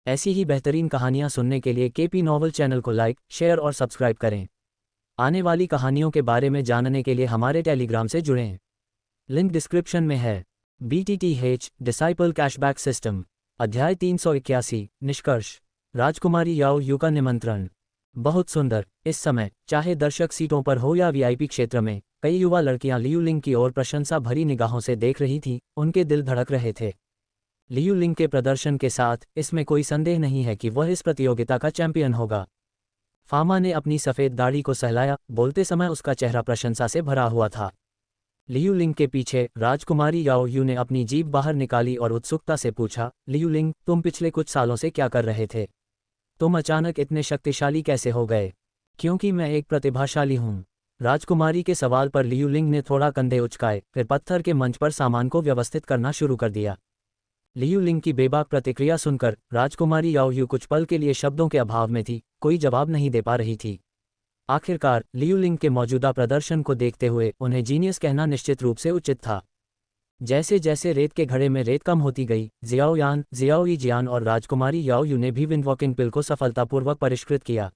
ऐसी ही बेहतरीन कहानियाँ सुनने के लिए केपी नॉवल चैनल को लाइक, शेयर और सब्सक्राइब करें। आने वाली कहानियों के बारे में जानने के लिए हमारे टेलीग्राम से जुड़ें। लिंक डिस्क्रिप्शन में है। BTTH डिसाइपल कैशबैक सिस्टम अध्याय 381 निष्कर्ष। राजकुमारी याओ यू का निमंत्रण। बहुत सुंदर। इस समय चाहे दर्शक सीटों पर हो या VIP क्षेत्र में, कई युवा लड़कियां लियू लिंग की ओर प्रशंसा भरी निगाहों से देख रही थीं। उनके दिल धड़क रहे थे। लियू लिंग के प्रदर्शन के साथ इसमें कोई संदेह नहीं है कि वह इस प्रतियोगिता का चैंपियन होगा। फामा ने अपनी सफ़ेद दाढ़ी को सहलाया, बोलते समय उसका चेहरा प्रशंसा से भरा हुआ था। लियू लिंग के पीछे राजकुमारी याओ यू ने अपनी जीभ बाहर निकाली और उत्सुकता से पूछा, लियू लिंग, तुम पिछले कुछ सालों से क्या कर रहे थे? तुम अचानक इतने शक्तिशाली कैसे हो गए? क्योंकि मैं एक प्रतिभाशाली हूँ। राजकुमारी के सवाल पर लियू लिंग ने थोड़ा कंधे उचकाए, फिर पत्थर के मंच पर सामान को व्यवस्थित करना शुरू कर दिया। लियू लिंग की बेबाक प्रतिक्रिया सुनकर राजकुमारी याओ यू कुछ पल के लिए शब्दों के अभाव में थी, कोई जवाब नहीं दे पा रही थी। आखिरकार लियू लिंग के मौजूदा प्रदर्शन को देखते हुए उन्हें जीनियस कहना निश्चित रूप से उचित था। जैसे जैसे रेत के घड़े में रेत कम होती गई, जियाओ यान, जियाओ यीजियान और राजकुमारी याओ यू ने भी विंडवॉकिंग पिल को सफलतापूर्वक परिष्कृत किया।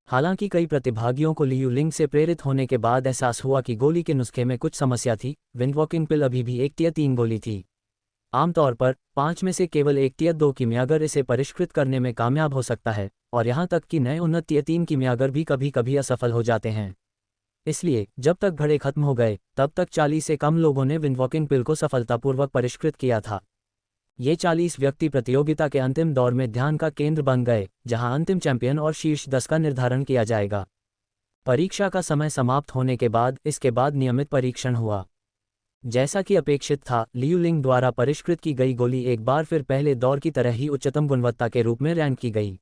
हालांकि कई प्रतिभागियों को लियू लिंग से प्रेरित होने के बाद एहसास हुआ कि गोली के नुस्खे में कुछ समस्या थी। विंडवॉकिंग पिल अभी भी 1 या 3 गोली थी। आमतौर पर 5 में से केवल 1 या 2 कीमियागर इसे परिष्कृत करने में कामयाब हो सकता है, और यहाँ तक कि नए उन्नत या 3 कीमियागर भी कभी कभी असफल हो जाते हैं। इसलिए जब तक घड़े खत्म हो गए, तब तक 40 से कम लोगों ने विंडवॉकिंग पिल को सफलतापूर्वक परिष्कृत किया था। ये 40 व्यक्ति प्रतियोगिता के अंतिम दौर में ध्यान का केंद्र बन गए, जहां अंतिम चैंपियन और शीर्ष 10 का निर्धारण किया जाएगा। परीक्षा का समय समाप्त होने के बाद इसके बाद नियमित परीक्षण हुआ। जैसा कि अपेक्षित था, लियू लिंग द्वारा परिष्कृत की गई गोली एक बार फिर पहले दौर की तरह ही उच्चतम गुणवत्ता के रूप में रैंक की गई।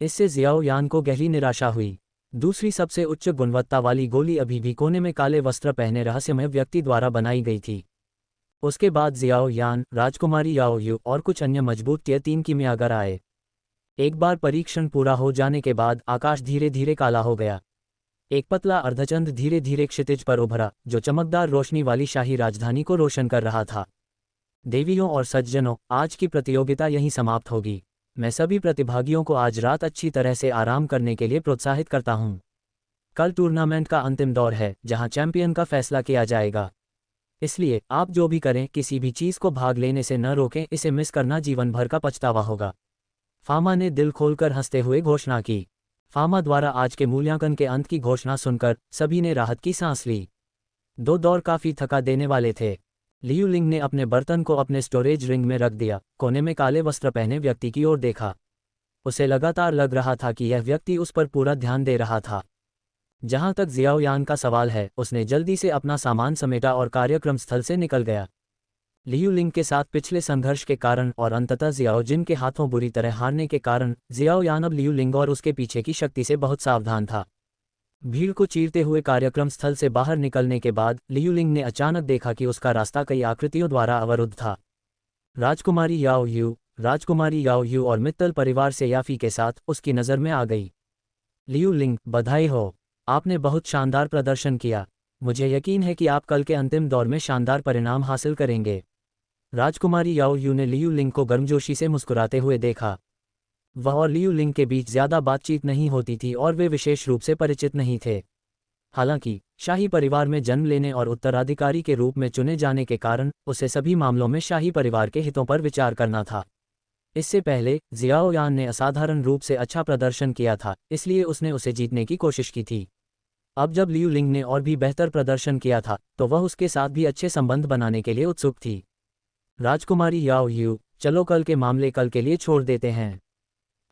इससे जियाओ यान को गहरी निराशा हुई। दूसरी सबसे उच्च गुणवत्ता वाली गोली अभी भी कोने में काले वस्त्र पहने रहस्यमय व्यक्ति द्वारा बनाई गई थी। उसके बाद जियाओ यान, राजकुमारी याओ यू और कुछ अन्य मजबूत टियर 3 कीमियागर आए। एक बार परीक्षण पूरा हो जाने के बाद आकाश धीरे धीरे काला हो गया। एक पतला अर्धचंद्र धीरे धीरे क्षितिज पर उभरा, जो चमकदार रोशनी वाली शाही राजधानी को रोशन कर रहा था। देवियों और सज्जनों, आज की प्रतियोगिता यहीं समाप्त होगी। मैं सभी प्रतिभागियों को आज रात अच्छी तरह से आराम करने के लिए प्रोत्साहित करता हूं। कल टूर्नामेंट का अंतिम दौर है, जहां चैंपियन का फैसला किया जाएगा। इसलिए आप जो भी करें, किसी भी चीज़ को भाग लेने से न रोकें। इसे मिस करना जीवन भर का पछतावा होगा। फामा ने दिल खोलकर हंसते हुए घोषणा की। फामा द्वारा आज के मूल्यांकन के अंत की घोषणा सुनकर सभी ने राहत की सांस ली। 2 दौर काफ़ी थका देने वाले थे। लियू लिंग ने अपने बर्तन को अपने स्टोरेज रिंग में रख दिया, कोने में काले वस्त्र पहने व्यक्ति की ओर देखा। उसे लगातार लग रहा था कि यह व्यक्ति उस पर पूरा ध्यान दे रहा था। जहां तक जियाओ यान का सवाल है, उसने जल्दी से अपना सामान समेटा और कार्यक्रम स्थल से निकल गया। लियू लिंग के साथ पिछले संघर्ष के कारण और अंततः जियाओ जिन के हाथों बुरी तरह हारने के कारण जियाओ यान अब लियू लिंग और उसके पीछे की शक्ति से बहुत सावधान था। भीड़ को चीरते हुए कार्यक्रम स्थल से बाहर निकलने के बाद लियू लिंग ने अचानक देखा कि उसका रास्ता कई आकृतियों द्वारा अवरुद्ध था। राजकुमारी याओ यू और मित्तल परिवार से याफी के साथ उसकी नज़र में आ गई। लियू लिंग, बधाई हो, आपने बहुत शानदार प्रदर्शन किया। मुझे यकीन है कि आप कल के अंतिम दौर में शानदार परिणाम हासिल करेंगे। राजकुमारी याओ यू ने लियू लिंग को गर्मजोशी से मुस्कुराते हुए देखा। वह और लियू लिंग के बीच ज़्यादा बातचीत नहीं होती थी और वे विशेष रूप से परिचित नहीं थे। हालांकि शाही परिवार में जन्म लेने और उत्तराधिकारी के रूप में चुने जाने के कारण उसे सभी मामलों में शाही परिवार के हितों पर विचार करना था। इससे पहले जियाओ यान ने असाधारण रूप से अच्छा प्रदर्शन किया था, इसलिए उसने उसे जीतने की कोशिश की थी। अब जब लियू लिंग ने और भी बेहतर प्रदर्शन किया था, तो वह उसके साथ भी अच्छे संबंध बनाने के लिए उत्सुक थी। राजकुमारी याओ यू, चलो कल के मामले कल के लिए छोड़ देते हैं।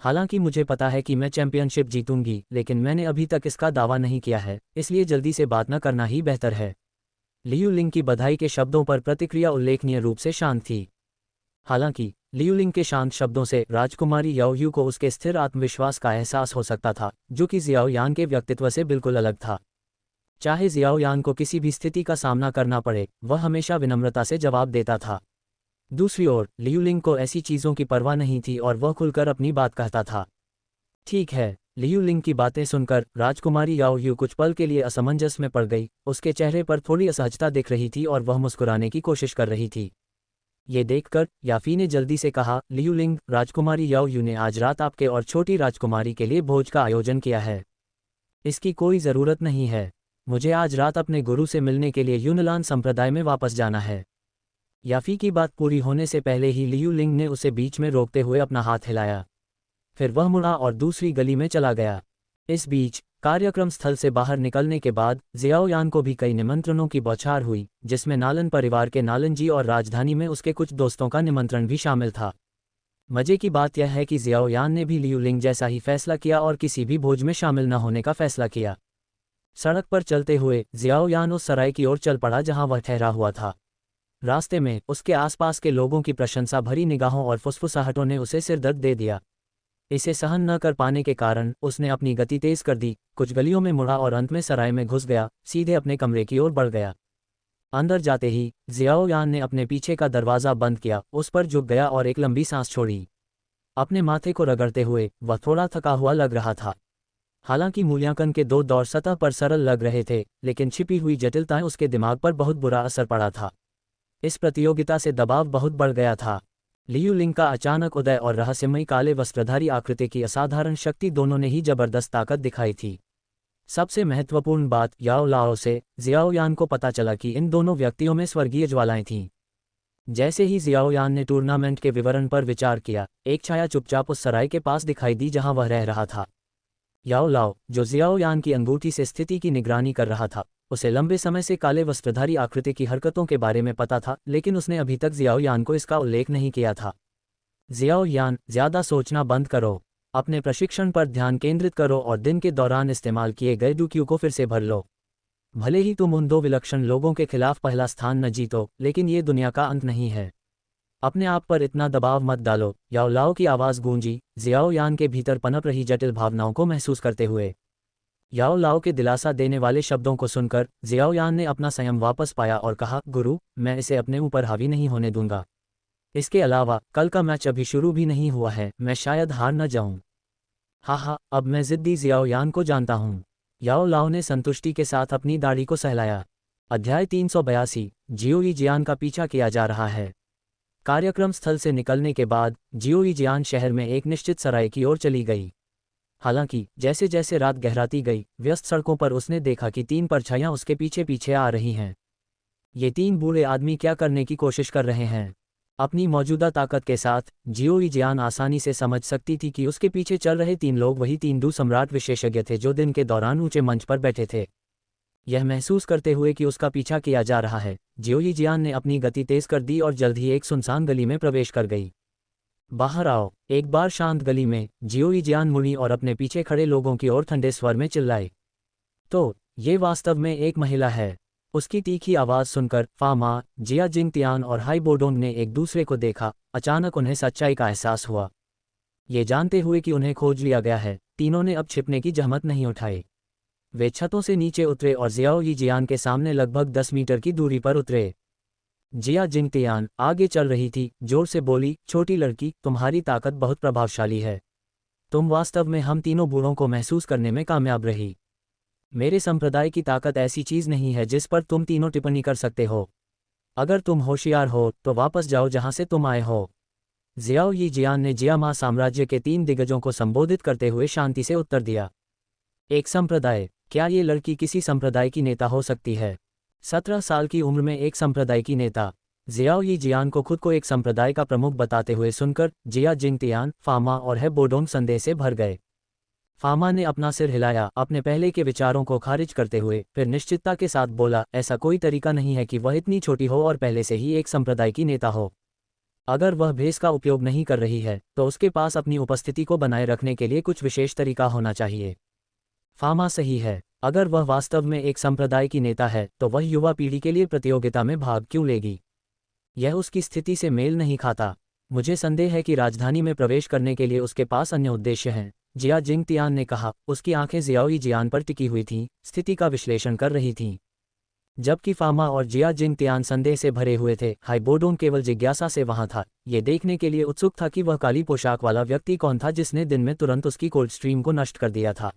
हालांकि मुझे पता है कि मैं चैंपियनशिप जीतूंगी, लेकिन मैंने अभी तक इसका दावा नहीं किया है, इसलिए जल्दी से बात न करना ही बेहतर है। लियू लिंग की बधाई के शब्दों पर प्रतिक्रिया उल्लेखनीय रूप से शांत थी। हालांकि लियू लिंग के शांत शब्दों से राजकुमारी याओ यू को उसके स्थिर आत्मविश्वास का एहसास हो सकता था, जो कि जियाओ यान के व्यक्तित्व से बिल्कुल अलग था। चाहे जियाओ यान को किसी भी स्थिति का सामना करना पड़े, वह हमेशा विनम्रता से जवाब देता था। दूसरी ओर लियू लिंग को ऐसी चीज़ों की परवाह नहीं थी और वह खुलकर अपनी बात कहता था। ठीक है। लियू लिंग की बातें सुनकर राजकुमारी याओ यू कुछ पल के लिए असमंजस में पड़ गई। उसके चेहरे पर थोड़ी असहजता दिख रही थी और वह मुस्कुराने की कोशिश कर रही थी। ये देखकर याफी ने जल्दी से कहा, लियूलिंग, राजकुमारी याओ यू ने आज रात आपके और छोटी राजकुमारी के लिए भोज का आयोजन किया है। इसकी कोई ज़रूरत नहीं है। मुझे आज रात अपने गुरु से मिलने के लिए यूनलान संप्रदाय में वापस जाना है। याफी की बात पूरी होने से पहले ही लियूलिंग ने उसे बीच में रोकते हुए अपना हाथ हिलाया। फिर वह मुड़ा और दूसरी गली में चला गया। इस बीच कार्यक्रम स्थल से बाहर निकलने के बाद जियाओयान को भी कई निमंत्रणों की बौछार हुई, जिसमें नालन परिवार के नालन जी और राजधानी में उसके कुछ दोस्तों का निमंत्रण भी शामिल था। मजे की बात यह है कि जियाओयान ने भी लियूलिंग जैसा ही फैसला किया और किसी भी भोज में शामिल न होने का फैसला किया। सड़क पर चलते हुए जियाओयान उस सराय की ओर चल पड़ा जहां वह ठहरा हुआ था। रास्ते में उसके आसपास के लोगों की प्रशंसा भरी निगाहों और फुसफुसाहटों ने उसे सिरदर्द दे दिया। इसे सहन न कर पाने के कारण उसने अपनी गति तेज कर दी, कुछ गलियों में मुड़ा और अंत में सराय में घुस गया, सीधे अपने कमरे की ओर बढ़ गया। अंदर जाते ही जियाओयान ने अपने पीछे का दरवाज़ा बंद किया, उस पर झुक गया और एक लंबी सांस छोड़ी। अपने माथे को रगड़ते हुए वह थोड़ा थका हुआ लग रहा था। हालांकि मूल्यांकन के 2 दौर सतह पर सरल लग रहे थे, लेकिन छिपी हुई जटिलताएं उसके दिमाग पर बहुत बुरा असर पड़ा था। इस प्रतियोगिता से दबाव बहुत बढ़ गया था। लियूलिंग का अचानक उदय और रहस्यमयी काले वस्त्रधारी आकृति की असाधारण शक्ति दोनों ने ही जबरदस्त ताकत दिखाई थी। सबसे महत्वपूर्ण बात, याओ लाओ से जियाओयान को पता चला कि इन दोनों व्यक्तियों में स्वर्गीय ज्वालाएं थीं। जैसे ही जियाओयान ने टूर्नामेंट के विवरण पर विचार किया, एक छाया चुपचाप उस सराय के पास दिखाई दी जहां वह रह रहा था। याओ लाओ, जो जियाओयान की अंगूठी से स्थिति की निगरानी कर रहा था, उसे लंबे समय से काले वस्त्रधारी आकृति की हरकतों के बारे में पता था, लेकिन उसने अभी तक जियाओयान को इसका उल्लेख नहीं किया था। जियाओयान, ज्यादा सोचना बंद करो, अपने प्रशिक्षण पर ध्यान केंद्रित करो और दिन के दौरान इस्तेमाल किए गए डुक्यू को फिर से भर लो। भले ही तुम उन 2 विलक्षण लोगों के खिलाफ पहला स्थान न जीतो, लेकिन ये दुनिया का अंत नहीं है। अपने आप पर इतना दबाव मत डालो। याओ लाओ की आवाज़ गूंजी, जियाओयान के भीतर पनप रही जटिल भावनाओं को महसूस करते हुए। याओ लाओ के दिलासा देने वाले शब्दों को सुनकर जियाओयान ने अपना संयम वापस पाया और कहा, गुरु, मैं इसे अपने ऊपर हावी नहीं होने दूंगा। इसके अलावा कल का मैच अभी शुरू भी नहीं हुआ है, मैं शायद हार न जाऊं। हाँ, अब मैं जिद्दी जियाओयान को जानता हूँ। याओ लाओ ने संतुष्टि के साथ अपनी दाढ़ी को सहलाया। अध्याय 382, जियोई जियान का पीछा किया जा रहा है। कार्यक्रम स्थल से निकलने के बाद जियोई जियान शहर में एक निश्चित सराय की ओर चली गई। हालांकि जैसे जैसे रात गहराती गई, व्यस्त सड़कों पर उसने देखा कि 3 परछाइयां उसके पीछे पीछे आ रही हैं। ये 3 बूढ़े आदमी क्या करने की कोशिश कर रहे हैं? अपनी मौजूदा ताकत के साथ जियोई जियान आसानी से समझ सकती थी कि उसके पीछे चल रहे 3 लोग वही 3 डू सम्राट विशेषज्ञ थे जो दिन के दौरान ऊंचे मंच पर बैठे थे। यह महसूस करते हुए कि उसका पीछा किया जा रहा है, जियोई जियान ने अपनी गति तेज कर दी और जल्द ही एक सुनसान गली में प्रवेश कर गई। बाहर आओ। एक बार शांत गली में जियोई जियान मुड़ी और अपने पीछे खड़े लोगों की ओर ठंडे स्वर में चिल्लाई, तो ये वास्तव में एक महिला है। उसकी तीखी आवाज़ सुनकर फामा, जिया जिंगतियान और हाई बोडोंग ने एक दूसरे को देखा। अचानक उन्हें सच्चाई का एहसास हुआ। ये जानते हुए कि उन्हें खोज लिया गया है, तीनों ने अब छिपने की जहमत नहीं उठाई। वे छतों से नीचे उतरे और जियाओई जियान के सामने लगभग 10 मीटर की दूरी पर उतरे। जिया जिंगतियान आगे चल रही थी, जोर से बोली, छोटी लड़की, तुम्हारी ताकत बहुत प्रभावशाली है। तुम वास्तव में हम तीनों बूढ़ों को महसूस करने में कामयाब रही। मेरे संप्रदाय की ताकत ऐसी चीज़ नहीं है जिस पर तुम तीनों टिप्पणी कर सकते हो। अगर तुम होशियार हो तो वापस जाओ जहां से तुम आए हो। जियाओई जियान ने जियामा साम्राज्य के 3 दिग्गजों को संबोधित करते हुए शांति से उत्तर दिया। एक संप्रदाय? क्या ये लड़की किसी संप्रदाय की नेता हो सकती है? 17 साल की उम्र में एक संप्रदाय की नेता? जियाओई जियान को खुद को एक संप्रदाय का प्रमुख बताते हुए सुनकर जिया जिंगतियान, फामा और है बोडोंग संदेह से भर गए। फामा ने अपना सिर हिलाया, अपने पहले के विचारों को खारिज करते हुए, फिर निश्चितता के साथ बोला, ऐसा कोई तरीका नहीं है कि वह इतनी छोटी हो और पहले से ही एक संप्रदाय की नेता हो। अगर वह भेष का उपयोग नहीं कर रही है, तो उसके पास अपनी उपस्थिति को बनाए रखने के लिए कुछ विशेष तरीका होना चाहिए। फामा सही है। अगर वह वास्तव में एक संप्रदाय की नेता है, तो वह युवा पीढ़ी के लिए प्रतियोगिता में भाग क्यों लेगी? यह उसकी स्थिति से मेल नहीं खाता। मुझे संदेह है कि राजधानी में प्रवेश करने के लिए उसके पास अन्य उद्देश्य हैं, जिया जिंगतियान ने कहा। उसकी आंखें जियाओई जियान पर टिकी हुई थीं, स्थिति का विश्लेषण कर रही थीं। जबकि फामा और जिया जिंगतियान संदेह से भरे हुए थे, हाई बोडोंग केवल जिज्ञासा से वहां था, ये देखने के लिए उत्सुक था कि वह काली पोशाक वाला व्यक्ति कौन था जिसने दिन में तुरंत उसकी कोल्ड स्ट्रीम को नष्ट कर दिया था।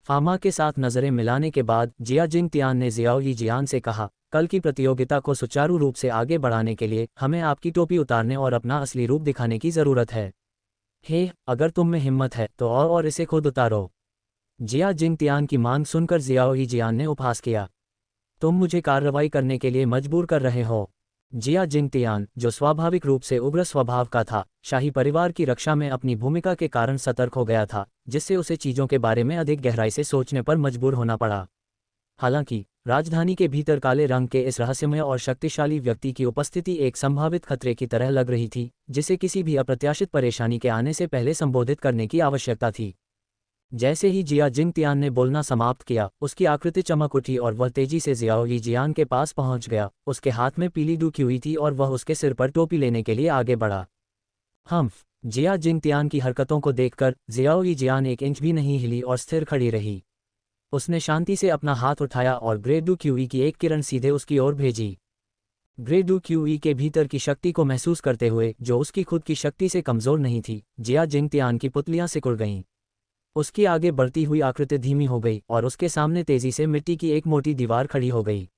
फामा के साथ नजरें मिलाने के बाद जिया जिंगतियान ने जियाओई जियान से कहा, कल की प्रतियोगिता को सुचारू रूप से आगे बढ़ाने के लिए हमें आपकी टोपी उतारने और अपना असली रूप दिखाने की ज़रूरत है। हे, अगर तुम में हिम्मत है तो और इसे खुद उतारो। जिया जिंगतियान की मांग सुनकर जियाओ यीजियान ने उपहास किया। तुम मुझे कार्रवाई करने के लिए मजबूर कर रहे हो। जिया जिंगतियान, जो स्वाभाविक रूप से उग्र स्वभाव का था, शाही परिवार की रक्षा में अपनी भूमिका के कारण सतर्क हो गया था, जिससे उसे चीज़ों के बारे में अधिक गहराई से सोचने पर मजबूर होना पड़ा। हालांकि राजधानी के भीतर काले रंग के इस रहस्यमय और शक्तिशाली व्यक्ति की उपस्थिति एक संभावित खतरे की तरह लग रही थी, जिसे किसी भी अप्रत्याशित परेशानी के आने से पहले संबोधित करने की आवश्यकता थी। जैसे ही जिया जिंगतियान ने बोलना समाप्त किया, उसकी आकृति चमक उठी और वह तेजी से जियाओ यीजियान के पास पहुंच गया। उसके हाथ में पीली डुकी हुई थी और वह उसके सिर पर टोपी लेने के लिए आगे बढ़ा। हम्फ, जिया जिंगतियान की हरकतों को देखकर जियाओ यीजियान एक इंच भी नहीं हिली और स्थिर खड़ी रही। उसने शांति से अपना हाथ उठाया और ग्रे डू क्यूई की एक किरण सीधे उसकी ओर भेजी। ग्रे डू क्यूई के भीतर की शक्ति को महसूस करते हुए, जो उसकी खुद की शक्ति से कमज़ोर नहीं थी, जिया जिंगतियान की पुतलियां सिकुड़ गईं। उसकी आगे बढ़ती हुई आकृति धीमी हो गई और उसके सामने तेजी से मिट्टी की एक मोटी दीवार खड़ी हो गई।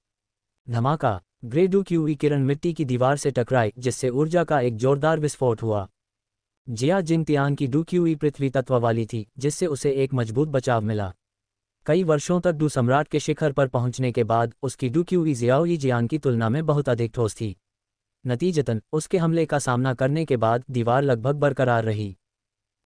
धमाका! ग्रे डू क्यूई किरण मिट्टी की दीवार से टकराई, जिससे ऊर्जा का एक जोरदार विस्फोट हुआ। जिया जिंगतियान की डू क्यूई पृथ्वी तत्व वाली थी, जिससे उसे एक मजबूत बचाव मिला। कई वर्षों तक डू सम्राट के शिखर पर पहुंचने के बाद उसकी डू क्यूई जियाओ यीजियान की तुलना में बहुत अधिक ठोस थी। नतीजतन उसके हमले का सामना करने के बाद दीवार लगभग बरकरार रही।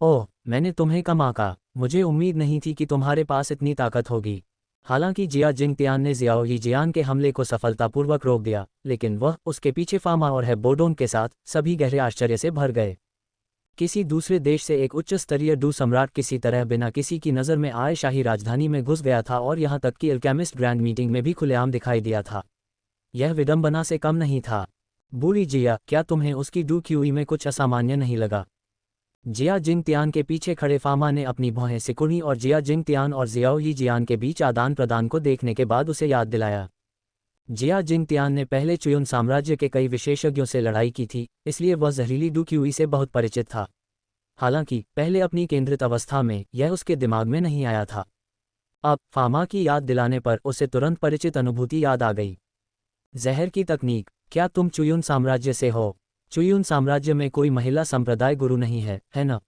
ओह, मैंने तुम्हें कम आंका। मुझे उम्मीद नहीं थी कि तुम्हारे पास इतनी ताकत होगी। हालांकि जिया जिंगतियान ने जियाओ यीजियान के हमले को सफलतापूर्वक रोक दिया, लेकिन वह, उसके पीछे फामा और हेबोडोन के साथ, सभी गहरे आश्चर्य से भर गए। किसी दूसरे देश से एक उच्च स्तरीय डू सम्राट किसी तरह बिना किसी की नज़र में आए शाही राजधानी में घुस गया था और यहाँ तक कि अल्केमिस्ट ग्रैंड मीटिंग में भी खुलेआम दिखाई दिया था। यह विडंबना से कम नहीं था। बूढ़ी जिया, क्या तुम्हें उसकी डू क्यूई में कुछ असामान्य नहीं लगा? जिया जिंगतियान के पीछे खड़े फामा ने अपनी भौहें सिकुड़ी और जिया जिंगतियान और जियाओ यीजियान के बीच आदान प्रदान को देखने के बाद उसे याद दिलाया। जिया जिंगतियान ने पहले चुयुन साम्राज्य के कई विशेषज्ञों से लड़ाई की थी, इसलिए वह जहरीली डू क्यूई से बहुत परिचित था। हालांकि पहले अपनी केंद्रित अवस्था में यह उसके दिमाग में नहीं आया था। अब फामा की याद दिलाने पर उसे तुरंत परिचित अनुभूति याद आ गई। जहर की तकनीक, क्या तुम चुयुन साम्राज्य से हो? चुयुन साम्राज्य में कोई महिला संप्रदाय गुरु नहीं है न?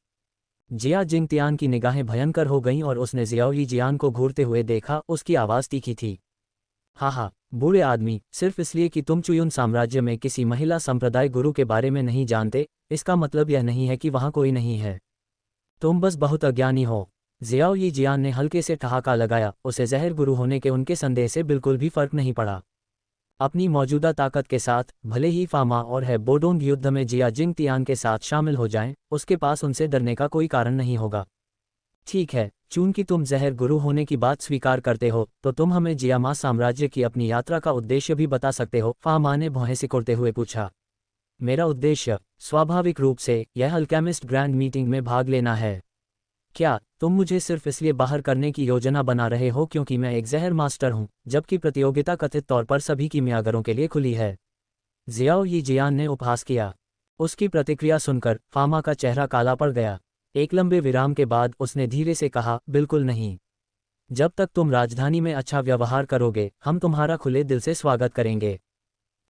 जिया जिंगतियान की निगाहें भयंकर हो गईं और उसने जियाओ यीजियान को घूरते हुए देखा। उसकी आवाज़ तीखी थी। हाँ, बूढ़े आदमी, सिर्फ इसलिए कि तुम चुयुन साम्राज्य में किसी महिला संप्रदाय गुरु के बारे में नहीं जानते, इसका मतलब यह नहीं है कि वहाँ कोई नहीं है। तुम बस बहुत अज्ञानी हो। जियाओ यीजियान ने हल्के से ठहाका लगाया। उसे जहर गुरु होने के उनके संदेह से बिल्कुल भी फर्क नहीं पड़ा। अपनी मौजूदा ताकत के साथ, भले ही फामा और हेबोडोन युद्ध में जिया जिंगतियान के साथ शामिल हो जाएं, उसके पास उनसे डरने का कोई कारण नहीं होगा। ठीक है, चूंकि तुम जहर गुरु होने की बात स्वीकार करते हो, तो तुम हमें जियामा साम्राज्य की अपनी यात्रा का उद्देश्य भी बता सकते हो? फामा ने भौहें सिकोड़ते हुए पूछा। मेरा उद्देश्य, स्वाभाविक रूप से, यह अल्केमिस्ट ग्रैंड मीटिंग में भाग लेना है। क्या तुम मुझे सिर्फ इसलिए बाहर करने की योजना बना रहे हो क्योंकि मैं एक जहर मास्टर हूं, जबकि प्रतियोगिता कथित तौर पर सभी कीमियागरों के लिए खुली है? जियाओ यीजियान ने उपहास किया। उसकी प्रतिक्रिया सुनकर फामा का चेहरा काला पड़ गया। एक लंबे विराम के बाद उसने धीरे से कहा, बिल्कुल नहीं। जब तक तुम राजधानी में अच्छा व्यवहार करोगे, हम तुम्हारा खुले दिल से स्वागत करेंगे।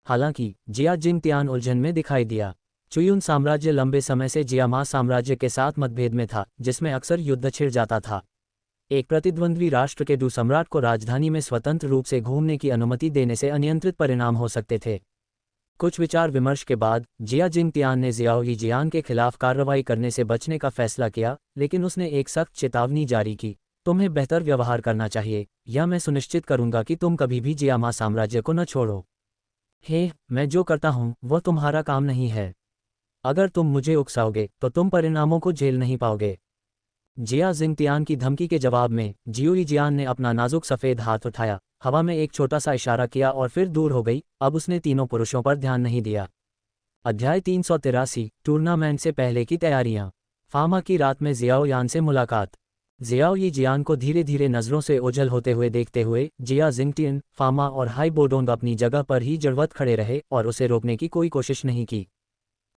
हालांकि जिया जिंगतियान उलझन में दिखाई दिया। चुयुन साम्राज्य लंबे समय से जियामा साम्राज्य के साथ मतभेद में था, जिसमें अक्सर युद्ध छिड़ जाता था। एक प्रतिद्वंद्वी राष्ट्र के डू सम्राट को राजधानी में स्वतंत्र रूप से घूमने की अनुमति देने से अनियंत्रित परिणाम हो सकते थे। कुछ विचार विमर्श के बाद जिया जिंगतियान ने जियाओ यीजियान के खिलाफ कार्रवाई करने से बचने का फैसला किया, लेकिन उसने एक सख्त चेतावनी जारी की। तुम्हें बेहतर व्यवहार करना चाहिए, या मैं सुनिश्चित करूंगा कि तुम कभी भी जियामा साम्राज्य को न छोड़ो। हे, मैं जो करता हूं वह तुम्हारा काम नहीं है। अगर तुम मुझे उकसाओगे तो तुम परिणामों को झेल नहीं पाओगे। जिया जिंगतियान की धमकी के जवाब में जियो यीजियान ने अपना नाजुक सफ़ेद हाथ उठाया, हवा में एक छोटा सा इशारा किया और फिर दूर हो गई। अब उसने तीनों पुरुषों पर ध्यान नहीं दिया। अध्याय 383, टूर्नामेंट से पहले की तैयारियां। फामा की रात में जियाओ यान से मुलाकात। जियाओ यीजियान को धीरे धीरे नज़रों से ओझल होते हुए देखते हुए जिया जिंगतियान, फामा और हेबोडोन अपनी जगह पर ही जड़वत खड़े रहे और उसे रोकने की कोई कोशिश नहीं की।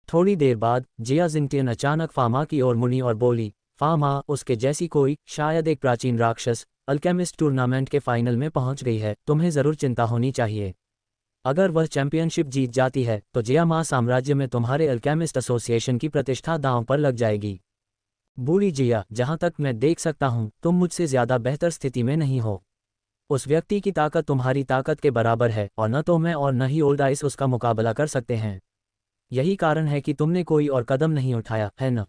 थोड़ी देर बाद जिया जिंगतियान अचानक फामा की ओर मुड़ी और बोली, फामा, उसके जैसी कोई, शायद एक प्राचीन राक्षस, अल्केमिस्ट टूर्नामेंट के फाइनल में पहुंच गई है। तुम्हें ज़रूर चिंता होनी चाहिए। अगर वह चैंपियनशिप जीत जाती है तो जिया मा साम्राज्य में तुम्हारे अल्केमिस्ट एसोसिएशन की प्रतिष्ठा दांव पर लग जाएगी। बूढ़ी जिया, जहां तक मैं देख सकता हूं तुम मुझसे ज्यादा बेहतर स्थिति में नहीं हो। उस व्यक्ति की ताकत तुम्हारी ताकत के बराबर है और न तो मैं और न ही ओल्ड आइस उसका मुकाबला कर सकते हैं। यही कारण है कि तुमने कोई और कदम नहीं उठाया है न।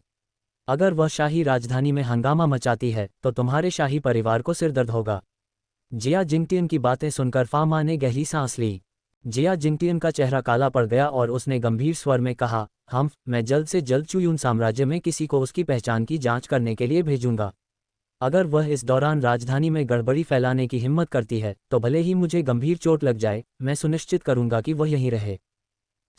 अगर वह शाही राजधानी में हंगामा मचाती है तो तुम्हारे शाही परिवार को सिरदर्द होगा। जिया जिंगटियन की बातें सुनकर फामा ने गहरी सांस ली। जिया जिंगटियन का चेहरा काला पड़ गया और उसने गंभीर स्वर में कहा, मैं जल्द से जल्द चुयून साम्राज्य में किसी को उसकी पहचान की जांच करने के लिए भेजूंगा। अगर वह इस दौरान राजधानी में गड़बड़ी फैलाने की हिम्मत करती है तो भले ही मुझे गंभीर चोट लग जाए, मैं सुनिश्चित करूंगा कि वह यहीं रहे।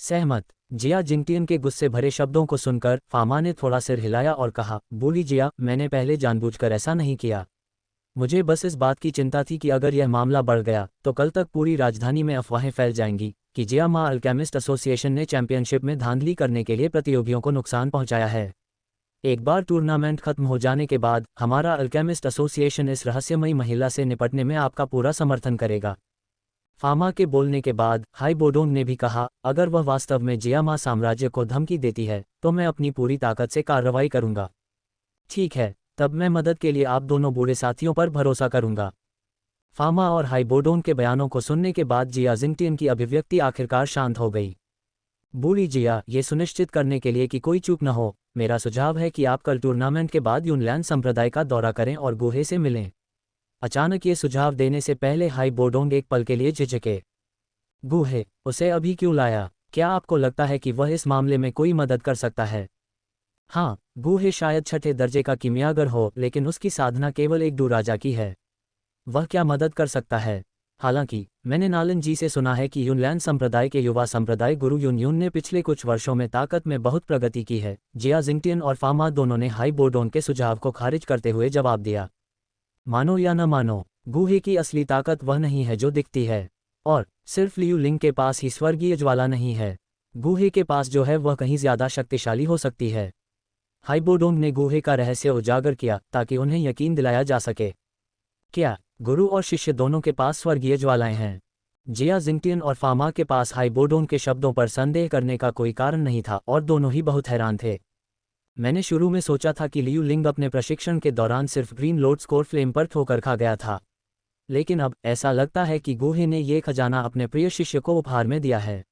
सहमत। जिया जिंगटियन के गुस्से भरे शब्दों को सुनकर फामा ने थोड़ा सिर हिलाया और कहा, बूढ़ी जिया, मैंने पहले जानबूझकर ऐसा नहीं किया। मुझे बस इस बात की चिंता थी कि अगर यह मामला बढ़ गया तो कल तक पूरी राजधानी में अफवाहें फैल जाएंगी कि जिया मा अल्केमिस्ट एसोसिएशन ने चैंपियनशिप में धांधली करने के लिए प्रतियोगियों को नुकसान पहुंचाया है। एक बार टूर्नामेंट खत्म हो जाने के बाद हमारा अल्केमिस्ट एसोसिएशन इस रहस्यमयी महिला से निपटने में आपका पूरा समर्थन करेगा। फामा के बोलने के बाद हाई बोडोंग ने भी कहा, अगर वह वास्तव में जिया मा साम्राज्य को धमकी देती है तो मैं अपनी पूरी ताकत से कार्रवाई करूंगा। ठीक है, तब मैं मदद के लिए आप दोनों बूढ़े साथियों पर भरोसा करूंगा। फामा और हाई बोडोंग के बयानों को सुनने के बाद जिया जिंगटियन की अभिव्यक्ति आखिरकार शांत हो गई। बूढ़ी जिया, ये सुनिश्चित करने के लिए कि कोई चूक न हो, मेरा सुझाव है कि आप कल टूर्नामेंट के बाद यूनलैंड संप्रदाय का दौरा करें और गुहे से मिलें। अचानक ये सुझाव देने से पहले हाई बोडोंग एक पल के लिए झिझके। गुहे, उसे अभी क्यों लाया? क्या आपको लगता है कि वह इस मामले में कोई मदद कर सकता है? हाँ, गुहे शायद छठे दर्जे का कीमियागर हो, लेकिन उसकी साधना केवल एक राजा की है। वह क्या मदद कर सकता है? हालांकि मैंने नालन जी से सुना है कि यूनलैंड संप्रदाय के युवा संप्रदाय गुरु यून ने पिछले कुछ वर्षों में ताकत में बहुत प्रगति की है। जिया जिंगटियन और फामा दोनों ने हाई बोडोंग के सुझाव को खारिज करते हुए जवाब दिया। मानो या न मानो, गुहे की असली ताकत वह नहीं है जो दिखती है, और सिर्फ लियू लिंग के पास ही स्वर्गीय ज्वाला नहीं है। गुहे के पास जो है वह कहीं ज्यादा शक्तिशाली हो सकती है। हाई बोडोंग ने गुहे का रहस्य उजागर किया ताकि उन्हें यकीन दिलाया जा सके। क्या गुरु और शिष्य दोनों के पास स्वर्गीय ज्वालाएं हैं? जिया जिंगटियन और फामा के पास हाई बोडोंग के शब्दों पर संदेह करने का कोई कारण नहीं था और दोनों ही बहुत हैरान थे। मैंने शुरू में सोचा था कि लियू लिंग अपने प्रशिक्षण के दौरान सिर्फ ग्रीन लोड स्कोर फ्लेम पर ठोकर खा गया था, लेकिन अब ऐसा लगता है कि गुहे ने ये खजाना अपने प्रिय शिष्य को उपहार में दिया है।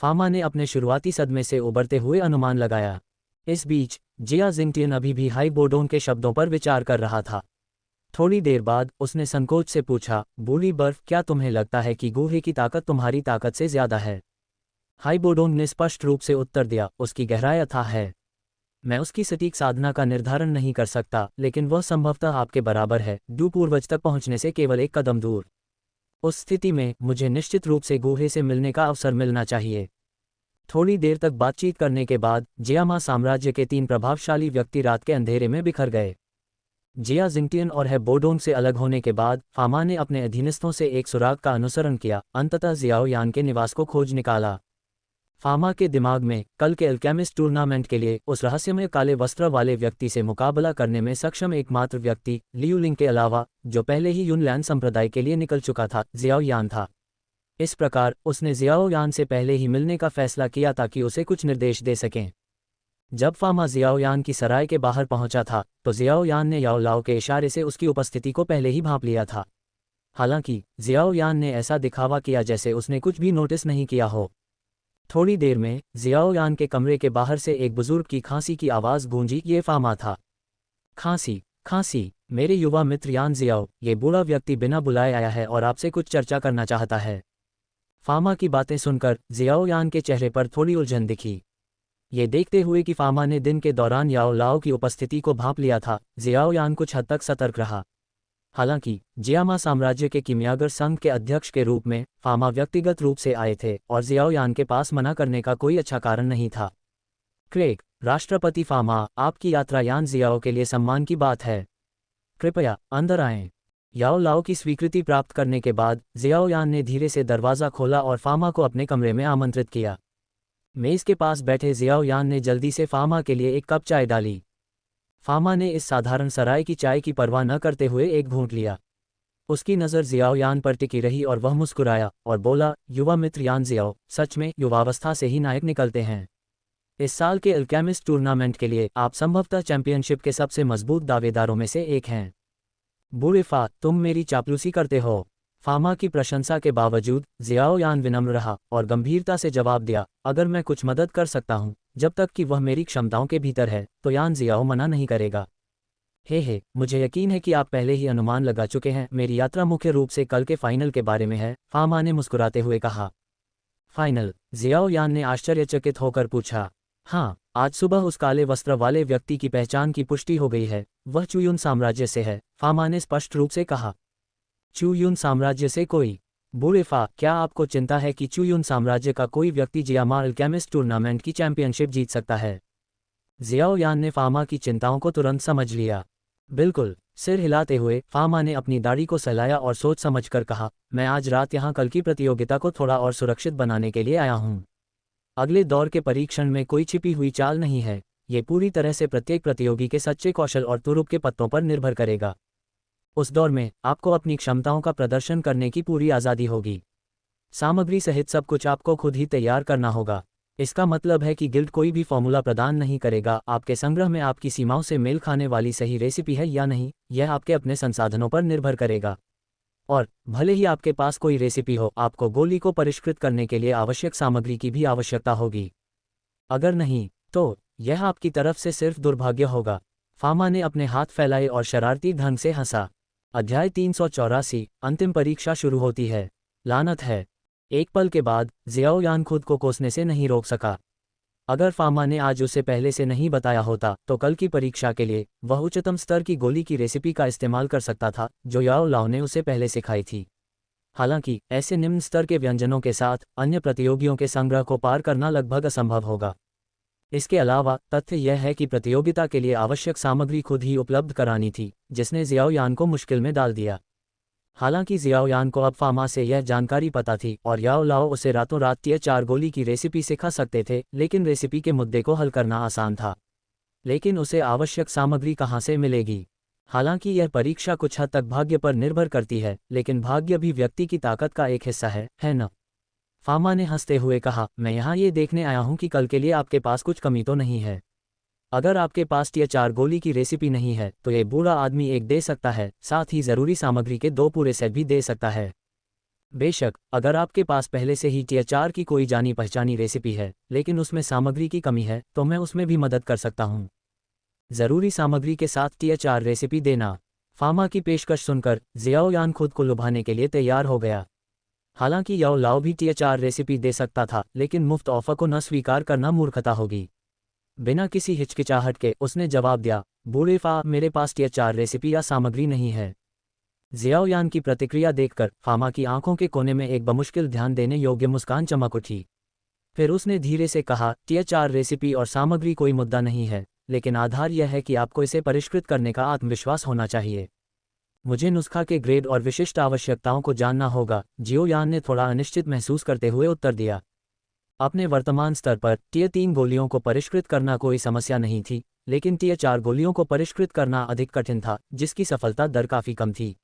फामा ने अपने शुरुआती सदमे से उबरते हुए अनुमान लगाया। इस बीच जिया जिंगटियन अभी भी हाई बोडोंग के शब्दों पर विचार कर रहा था। थोड़ी देर बाद उसने संकोच से पूछा, बूढ़ी बर्फ, क्या तुम्हें लगता है कि गुहे की ताकत तुम्हारी ताकत से ज्यादा है? हाई बोडोंग ने स्पष्ट रूप से उत्तर दिया, उसकी गहराई अथाह है। मैं उसकी सटीक साधना का निर्धारण नहीं कर सकता, लेकिन वह संभवतः आपके बराबर है, पूर्वज तक पहुंचने से केवल एक कदम दूर। उस स्थिति में मुझे निश्चित रूप से गुहे से मिलने का अवसर मिलना चाहिए। थोड़ी देर तक बातचीत करने के बाद जिया मा साम्राज्य के 3 प्रभावशाली व्यक्ति रात के अंधेरे में बिखर गए। जिया जिंगटियन और है बोडोंग से अलग होने के बाद फामा ने अपने अधीनस्थों से एक सुराग का अनुसरण किया, अंततः जियाओ यान के निवास को खोज निकाला। फामा के दिमाग में कल के अल्केमिस्ट टूर्नामेंट के लिए उस रहस्यमय काले वस्त्र वाले व्यक्ति से मुकाबला करने में सक्षम एकमात्र व्यक्ति लियू लिंग के अलावा, जो पहले ही यूनलैंड संप्रदाय के लिए निकल चुका था, जियाओ यान था। इस प्रकार उसने जियाओ यान से पहले ही मिलने का फैसला किया ताकि उसे कुछ निर्देश दे सकें। जब फामा जियाओ यान की सराय के बाहर पहुंचा था तो जियाओ यान ने याओ लाओ के इशारे से उसकी उपस्थिति को पहले ही भांप लिया था। हालांकि जियाओ यान ने ऐसा दिखावा किया जैसे उसने कुछ भी नोटिस नहीं किया हो। थोड़ी देर में जियाओ यान के कमरे के बाहर से एक बुजुर्ग की खांसी की आवाज़ गूंजी। ये फामा था। खांसी, खांसी, मेरे युवा मित्र यान जियाओ, ये बूढ़ा व्यक्ति बिना बुलाए आया है और आपसे कुछ चर्चा करना चाहता है। फामा की बातें सुनकर जियाओ यान के चेहरे पर थोड़ी उलझन दिखी। ये देखते हुए कि फामा ने दिन के दौरान याओ लाओ की उपस्थिति को भांप लिया था, जियाओ यान कुछ हद तक सतर्क रहा। हालांकि जिया मा साम्राज्य के कीमियागर संघ के अध्यक्ष के रूप में फामा व्यक्तिगत रूप से आए थे और जियाओ यान के पास मना करने का कोई अच्छा कारण नहीं था। क्रेग, राष्ट्रपति फामा, आपकी यात्रा यान जियाओ के लिए सम्मान की बात है। कृपया अंदर आएं। याओ लाओ की स्वीकृति प्राप्त करने के बाद जियाओ यान ने धीरे से दरवाज़ा खोला और फामा को अपने कमरे में आमंत्रित किया। मेज़ के पास बैठे जियाओ यान ने जल्दी से फामा के लिए एक कप चाय डाली। फामा ने इस साधारण सराय की चाय की परवाह न करते हुए एक घूंट लिया। उसकी नज़र जियाओ यान पर टिकी रही और वह मुस्कुराया और बोला, युवा मित्र यान जियाओ, सच में युवावस्था से ही नायक निकलते हैं। इस साल के अल्केमिस्ट टूर्नामेंट के लिए आप संभवतः चैंपियनशिप के सबसे मजबूत दावेदारों में से एक हैं। बुरेफा, तुम मेरी चापलूसी करते हो। फामा की प्रशंसा के बावजूद जियाओ यान विनम्र रहा और गंभीरता से जवाब दिया, अगर मैं कुछ मदद कर सकता हूं, जब तक कि वह मेरी क्षमताओं के भीतर है, तो यान जियाओ मना नहीं करेगा। हे, मुझे यकीन है कि आप पहले ही अनुमान लगा चुके हैं, मेरी यात्रा मुख्य रूप से कल के फाइनल के बारे में है, फामा ने मुस्कुराते हुए कहा। फाइनल? जियाओ यान ने आश्चर्यचकित होकर पूछा। हाँ, आज सुबह उस काले वस्त्र वाले व्यक्ति की पहचान की पुष्टि हो गई है, वह चुयुन साम्राज्य से है, फामा ने स्पष्ट रूप से कहा। चुयुन साम्राज्य से कोई? बुरेफा, क्या आपको चिंता है कि चुयुन साम्राज्य का कोई व्यक्ति जियामा अल्केमिस्ट टूर्नामेंट की चैंपियनशिप जीत सकता है? जियाओ यान ने फामा की चिंताओं को तुरंत समझ लिया। बिल्कुल, सिर हिलाते हुए फामा ने अपनी दाढ़ी को सहलाया और सोच समझकर कहा, मैं आज रात यहाँ कल की प्रतियोगिता को थोड़ा और सुरक्षित बनाने के लिए आया हूँ। अगले दौर के परीक्षण में कोई छिपी हुई चाल नहीं है, ये पूरी तरह से प्रत्येक प्रतियोगी के सच्चे कौशल और तुरुप के पत्तों पर निर्भर करेगा। उस दौर में आपको अपनी क्षमताओं का प्रदर्शन करने की पूरी आज़ादी होगी। सामग्री सहित सब कुछ आपको खुद ही तैयार करना होगा। इसका मतलब है कि गिल्ड कोई भी फॉर्मूला प्रदान नहीं करेगा, आपके संग्रह में आपकी सीमाओं से मेल खाने वाली सही रेसिपी है या नहीं, यह आपके अपने संसाधनों पर निर्भर करेगा। और भले ही आपके पास कोई रेसिपी हो, आपको गोली को परिष्कृत करने के लिए आवश्यक सामग्री की भी आवश्यकता होगी। अगर नहीं, तो यह आपकी तरफ से सिर्फ दुर्भाग्य होगा। फामा ने अपने हाथ फैलाए और शरारती ढंग से हंसा। अध्याय 384, अंतिम परीक्षा शुरू होती है। लानत है। एक पल के बाद जियाओ यान खुद को कोसने से नहीं रोक सका। अगर फामा ने आज उसे पहले से नहीं बताया होता तो कल की परीक्षा के लिए वह उच्चतम स्तर की गोली की रेसिपी का इस्तेमाल कर सकता था जो याओ लाओ ने उसे पहले सिखाई थी। हालांकि ऐसे निम्न स्तर के व्यंजनों के साथ अन्य प्रतियोगियों के संग्रह को पार करना लगभग असंभव होगा। इसके अलावा तथ्य यह है कि प्रतियोगिता के लिए आवश्यक सामग्री खुद ही उपलब्ध करानी थी, जिसने जियाओ यान को मुश्किल में डाल दिया। हालांकि जियाओ यान को अब फामा से यह जानकारी पता थी और याओ लाओ उसे रातों रात टियर 4 गोली की रेसिपी सिखा सकते थे, लेकिन रेसिपी के मुद्दे को हल करना आसान था। लेकिन उसे आवश्यक सामग्री कहाँ से मिलेगी? हालांकि यह परीक्षा कुछ हद तक भाग्य पर निर्भर करती है, लेकिन भाग्य भी व्यक्ति की ताकत का एक हिस्सा है न? फामा ने हंसते हुए कहा, मैं यहाँ ये देखने आया हूँ कि कल के लिए आपके पास कुछ कमी तो नहीं है। अगर आपके पास टियर 4 गोली की रेसिपी नहीं है तो ये बूढ़ा आदमी एक दे सकता है, साथ ही ज़रूरी सामग्री के 2 पूरे सेट भी दे सकता है। बेशक, अगर आपके पास पहले से ही टियर 4 की कोई जानी पहचानी रेसिपी है, लेकिन उसमें सामग्री की कमी है, तो मैं उसमें भी मदद कर सकता हूँ। ज़रूरी सामग्री के साथ टियर 4 रेसिपी देना। फामा की पेशकश सुनकर जियाओ यान खुद को लुभाने के लिए तैयार हो गया। हालांकि याओ लाओ भी टियर 4 रेसिपी दे सकता था, लेकिन मुफ्त ऑफर को न स्वीकार करना मूर्खता होगी। बिना किसी हिचकिचाहट के उसने जवाब दिया, बुरेफा, मेरे पास टियर 4 रेसिपी या सामग्री नहीं है। जियाओ यान की प्रतिक्रिया देखकर फामा की आंखों के कोने में एक बमुश्किल ध्यान देने योग्य मुस्कान चमक उठी। फिर उसने धीरे से कहा, टियर 4 रेसिपी और सामग्री कोई मुद्दा नहीं है, लेकिन आधार यह है कि आपको इसे परिष्कृत करने का आत्मविश्वास होना चाहिए। मुझे नुस्खा के ग्रेड और विशिष्ट आवश्यकताओं को जानना होगा, जियो यान ने थोड़ा अनिश्चित महसूस करते हुए उत्तर दिया। अपने वर्तमान स्तर पर टियर 3 गोलियों को परिष्कृत करना कोई समस्या नहीं थी, लेकिन टियर 4 गोलियों को परिष्कृत करना अधिक कठिन था, जिसकी सफलता दर काफ़ी कम थी।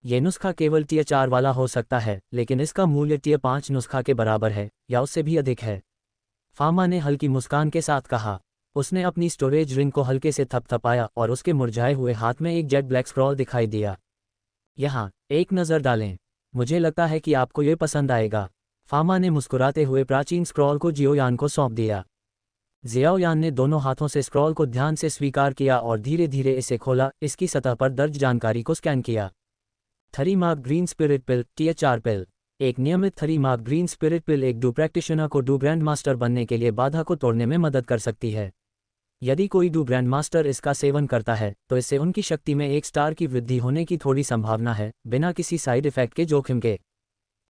ये नुस्खा केवल टियर 4 वाला हो सकता है, लेकिन इसका मूल्य टियर 5 नुस्खा के बराबर है या उससे भी अधिक है। फामा ने हल्की मुस्कान के साथ कहा। उसने अपनी स्टोरेज रिंग को हल्के से थपथपाया और उसके मुरझाए हुए हाथ में एक जेट ब्लैक स्क्रॉल दिखाई दिया। यहाँ एक नज़र डालें, मुझे लगता है कि आपको ये पसंद आएगा। फामा ने मुस्कुराते हुए प्राचीन स्क्रॉल को जियो यान को सौंप दिया। जियाओ यान ने दोनों हाथों से स्क्रॉल को ध्यान से स्वीकार किया और धीरे धीरे इसे खोला, इसकी सतह पर दर्ज जानकारी को स्कैन किया। थरी मार्क ग्रीन स्पिरिट पिल, टियर 4 पिल। एक नियमित थरी मार्क ग्रीन स्पिरिट पिल एक डू प्रैक्टिशनर को डू ग्रैंड मास्टर बनने के लिए बाधा को तोड़ने में मदद कर सकती है। यदि कोई डू ग्रैंड मास्टर इसका सेवन करता है तो इससे उनकी शक्ति में 1 स्टार की वृद्धि होने की थोड़ी संभावना है, बिना किसी साइड इफेक्ट के जोखिम के।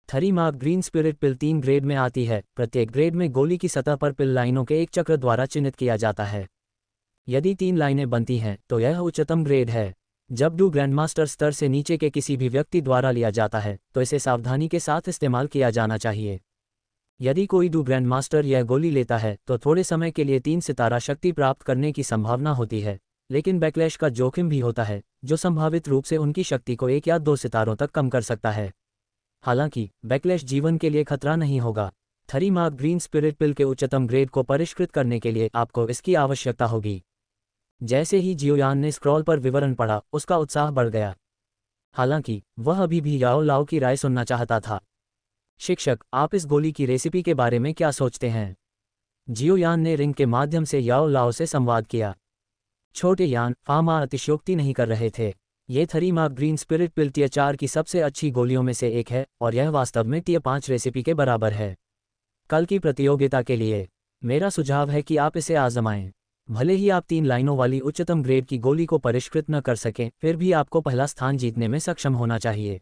थरी मार्क ग्रीन स्पिरिट पिल 3 ग्रेड में आती है। प्रत्येक ग्रेड में गोली की सतह पर पिल लाइनों के एक चक्र द्वारा चिन्हित किया जाता है। यदि 3 लाइनें बनती हैं तो यह उच्चतम ग्रेड है। जब डू ग्रैंडमास्टर स्तर से नीचे के किसी भी व्यक्ति द्वारा लिया जाता है तो इसे सावधानी के साथ इस्तेमाल किया जाना चाहिए। यदि कोई डू ग्रैंडमास्टर यह गोली लेता है तो थोड़े समय के लिए 3 सितारा शक्ति प्राप्त करने की संभावना होती है, लेकिन बैकलैश का जोखिम भी होता है, जो संभावित रूप से उनकी शक्ति को 1 या 2 सितारों तक कम कर सकता है। हालांकि बैकलैश जीवन के लिए खतरा नहीं होगा। थरीमार्क ग्रीन स्पिरिट पिल के उच्चतम ग्रेड को परिष्कृत करने के लिए आपको इसकी आवश्यकता होगी। जैसे ही जियोयान ने स्क्रॉल पर विवरण पढ़ा, उसका उत्साह बढ़ गया। हालांकि वह अभी भी याओ लाओ की राय सुनना चाहता था। शिक्षक, आप इस गोली की रेसिपी के बारे में क्या सोचते हैं? जियोयान ने रिंग के माध्यम से याओ लाओ से संवाद किया। छोटे यान, फामा अतिशयोक्ति नहीं कर रहे थे। ये थरीमार्क ग्रीन स्पिरिट पिल टियर 4 की सबसे अच्छी गोलियों में से एक है और यह वास्तव में टियर 5 रेसिपी के बराबर है। कल की प्रतियोगिता के लिए मेरा सुझाव है कि आप इसे आजमाएं। भले ही आप 3 लाइनों वाली उच्चतम ग्रेड की गोली को परिष्कृत न कर सकें, फिर भी आपको पहला स्थान जीतने में सक्षम होना चाहिए।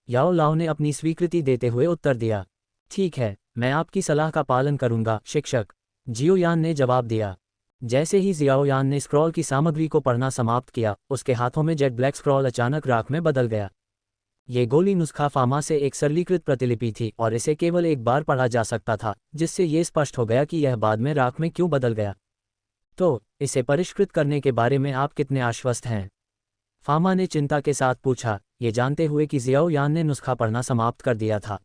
याओ लाओ ने अपनी स्वीकृति देते हुए उत्तर दिया। ठीक है, मैं आपकी सलाह का पालन करूंगा शिक्षक, जियोयान ने जवाब दिया। जैसे ही जियाओयान ने स्क्रॉल की सामग्री को पढ़ना समाप्त किया, उसके हाथों में जेट ब्लैक स्क्रॉल अचानक राख में बदल गया। ये गोली नुस्खा फामा से एक सरलीकृत प्रतिलिपि थी और इसे केवल एक बार पढ़ा जा सकता था, जिससे ये स्पष्ट हो गया कि यह बाद में राख में क्यों बदल गया। तो इसे परिष्कृत करने के बारे में आप कितने आश्वस्त हैं? फामा ने चिंता के साथ पूछा, ये जानते हुए कि जियाओयान ने नुस्खा पढ़ना समाप्त कर दिया था।